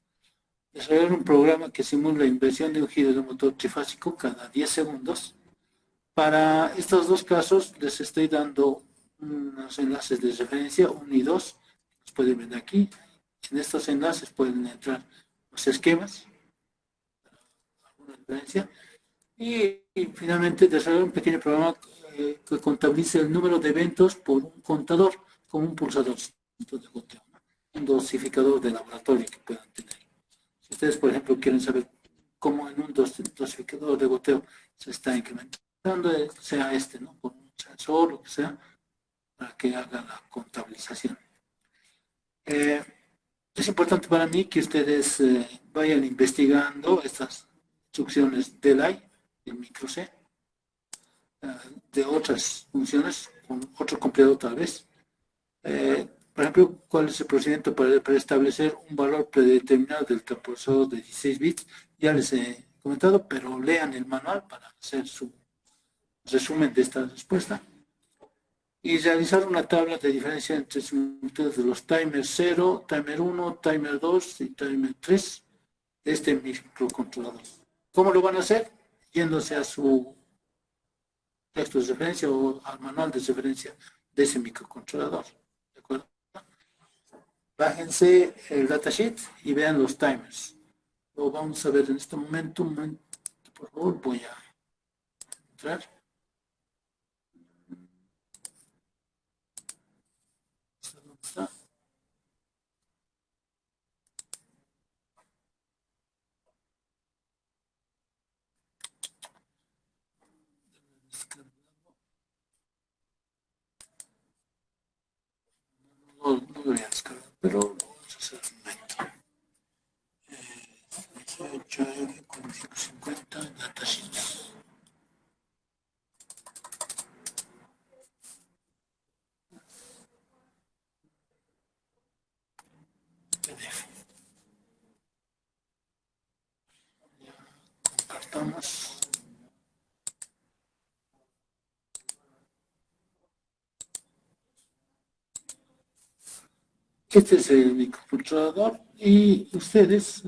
Desarrollar un programa que simula la inversión de un giro de un motor trifásico cada 10 segundos. Para estos dos casos les estoy dando unos enlaces de referencia, 1 y 2, los pueden ver aquí. En estos enlaces pueden entrar los esquemas, alguna referencia, y finalmente desarrollar un pequeño programa que contabilice el número de eventos por un contador, como un pulsador de goteo, ¿no? Un dosificador de laboratorio que puedan tener. Si ustedes, por ejemplo, quieren saber cómo en un dosificador de goteo se está incrementando, sea este, ¿no? Por un sensor, lo que sea, para que haga la contabilización. Es importante para mí que ustedes vayan investigando estas instrucciones del AI, del micro C, de otras funciones, con otro compilador tal vez. Por ejemplo, ¿cuál es el procedimiento para establecer un valor predeterminado del temporizador de 16 bits? Ya les he comentado, pero lean el manual para hacer su resumen de esta respuesta. Y realizar una tabla de diferencia entre similitudes de los timer 0, timer 1, timer 2 y timer 3 de este microcontrolador. ¿Cómo lo van a hacer? Yéndose a su texto de referencia o al manual de referencia de ese microcontrolador. ¿De acuerdo? Bájense el datasheet y vean los timers. Lo vamos a ver en este momento. Un momento, por favor, voy a entrar. ¿Dónde está? No, no lo voy a descargar, pero lo vamos a hacer un momento. 18F4550 datasheets. PDF. Ya compartamos. Este es el microcontrolador y ustedes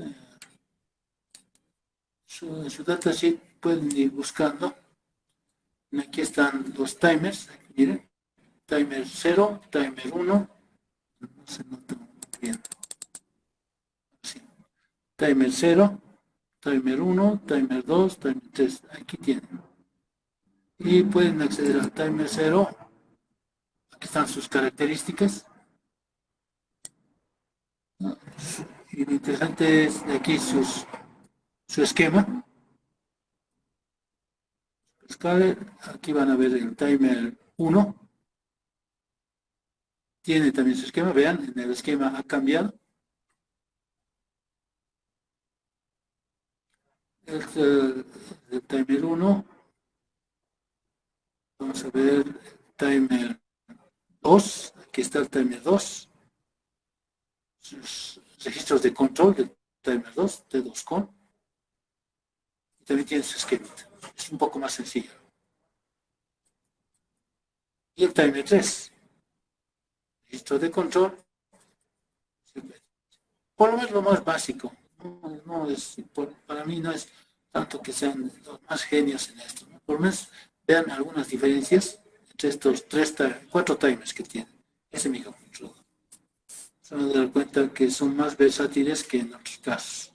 su datasheet pueden ir buscando. Aquí están los timers, miren, timer 0, timer 1, no se nota muy bien. Sí. Timer 0, timer 1, timer 2, timer 3, aquí tienen. Y pueden acceder al timer 0, aquí están sus características. Y lo interesante es de aquí su esquema. Aquí van a ver el timer 1. Tiene también su esquema, vean, en el esquema ha cambiado. El timer 1. Vamos a ver el timer 2, aquí está el timer 2, sus registros de control del timer 2, T2 con, y también tiene su esquemita. Es un poco más sencillo. Y el timer 3, registro de control, por lo menos lo más básico. No es, para mí no es tanto que sean los más genios en esto, ¿no? Por lo menos vean algunas diferencias entre estos 4 timers que tienen ese microcontrolador. Se van a dar cuenta que son más versátiles que en otros casos.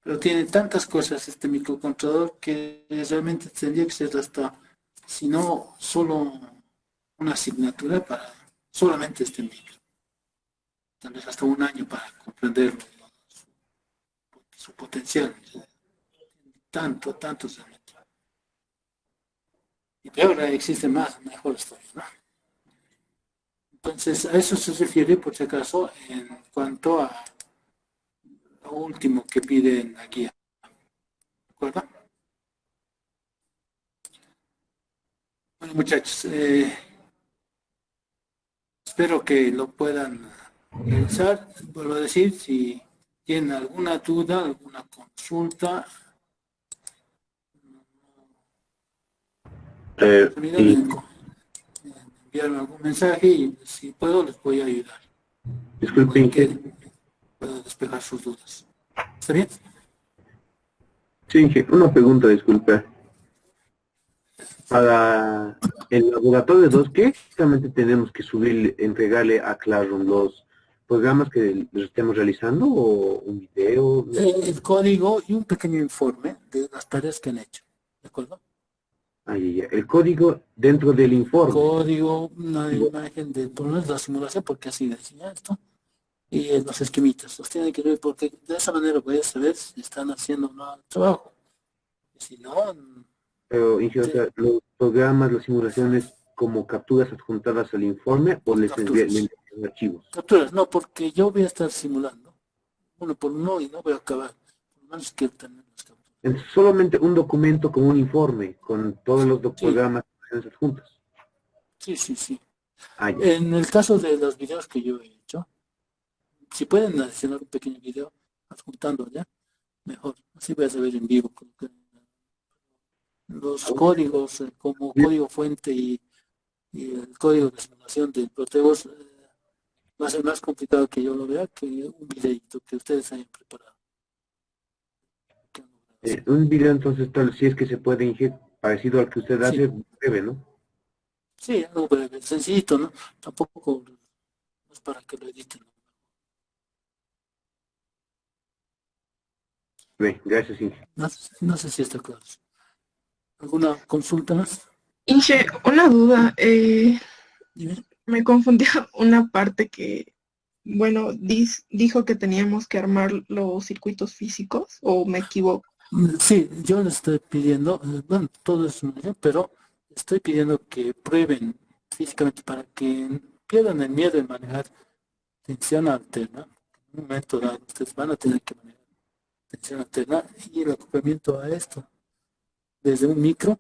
Pero tiene tantas cosas este microcontrolador que realmente tendría que ser hasta, si no solo una asignatura para solamente este micro. Tal vez hasta un año para comprenderlo, su potencial. Tanto realmente. Y peor, existen más, mejores todavía, ¿no? Entonces, a eso se refiere, por si acaso, en cuanto a lo último que pide en la guía. ¿De acuerdo? Bueno, muchachos, espero que lo puedan realizar. Vuelvo a decir, si tienen alguna duda, alguna consulta, Sí, enviarme algún mensaje y si puedo les voy a ayudar. disculpe, Para que Inge. pueda despejar sus dudas. ¿Está bien? Sí, Inge, una pregunta, disculpe. Para el laboratorio 2, ¿qué exactamente tenemos que subir, entregarle a Classroom? ¿Los programas que los estemos realizando o un video? El código y un pequeño informe de las tareas que han hecho. ¿De acuerdo? Ay, ay, ay. El código dentro del informe. Código, una imagen de por lo menos la simulación, porque así decía esto, y los esquemitas. Los tienen que ver porque de esa manera voy a saber si están haciendo o no el trabajo. Y si no, Pero, Inge, o sea, los programas, las simulaciones, como capturas adjuntadas al informe o les capturas. envían archivos. Capturas, no, porque yo voy a estar simulando uno por uno y no voy a acabar. Por lo menos quiero tener las capturas. Entonces, solamente un documento como un informe con todos los Sí, programas adjuntos. sí. Ah, ya. En el caso de los videos que yo he hecho, si pueden adicionar un pequeño video adjuntando ya, mejor. Así voy a saber en vivo. Los códigos como código fuente y el código de simulación del Proteus va a ser más complicado que yo lo vea que un videito que ustedes hayan preparado. Un video entonces tal si es que se puede parecido al que usted Sí, hace, breve, ¿no? sí, algo breve, sencillito, ¿no? Tampoco no es para que lo editen, ¿no? Bien, gracias, Inge. No sé si está claro. ¿Alguna consulta más? Inge, una duda. Dime. Me confundió una parte que, bueno, dijo que teníamos que armar los circuitos físicos, o me equivoco. Sí, yo le estoy pidiendo, bueno, todo es un pero estoy pidiendo que prueben físicamente para que pierdan el miedo de manejar tensión alterna. En un momento dado, ustedes van a tener que manejar tensión alterna y el acoplamiento a esto, desde un micro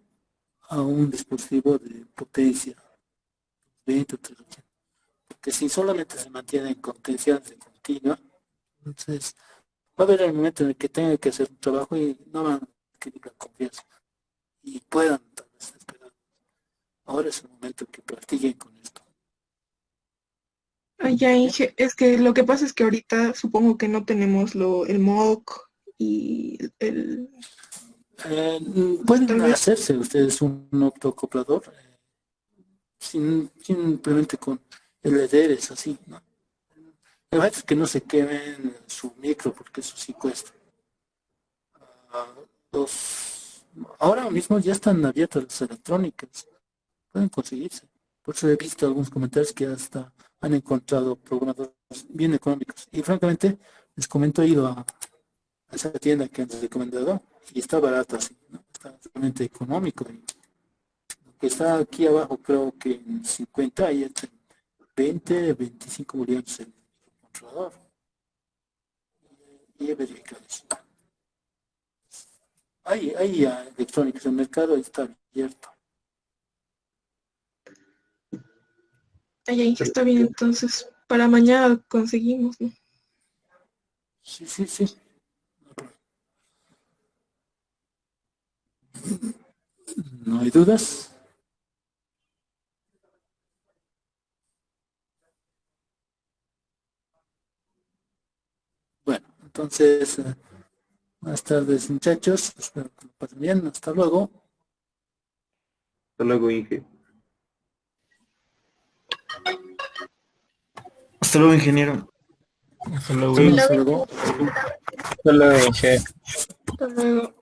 a un dispositivo de potencia 20 o 380. Porque si solamente se mantienen con tensión de continua, entonces va a haber el momento en el que tengan que hacer un trabajo y no van a adquirir la confianza y puedan tal vez esperar. Ahora es el momento en que practiquen con esto. Ah, ya, ¿Bien? Inge, es que lo que pasa es que ahorita supongo que no tenemos el MOOC y el, pues Pueden tal vez, hacerse ustedes un optoacoplador simplemente con LEDs así, ¿no? El momento es que no se quemen su micro porque eso sí cuesta. Ah, ahora mismo ya están abiertas las electrónicas, pueden conseguirse. Por eso he visto algunos comentarios que hasta han encontrado programadores bien económicos. Y francamente, les comento, he ido a esa tienda que han recomendado y está barato así, ¿no? Está realmente económico. Y lo que está aquí abajo creo que en 50 y entre 20, 25 bolivianos el controlador. Y he verificado eso. Hay electrónicos, el mercado está abierto. Ahí, está bien, entonces para mañana conseguimos, ¿no? Sí, sí, sí. ¿No hay dudas? Bueno, entonces, buenas tardes, muchachos. Espero que lo pasen bien. Hasta luego. Hasta luego, Inge. Hasta luego, ingeniero. Hasta luego. Hasta Lo luego. ves. Hasta luego, Inge. Hasta luego.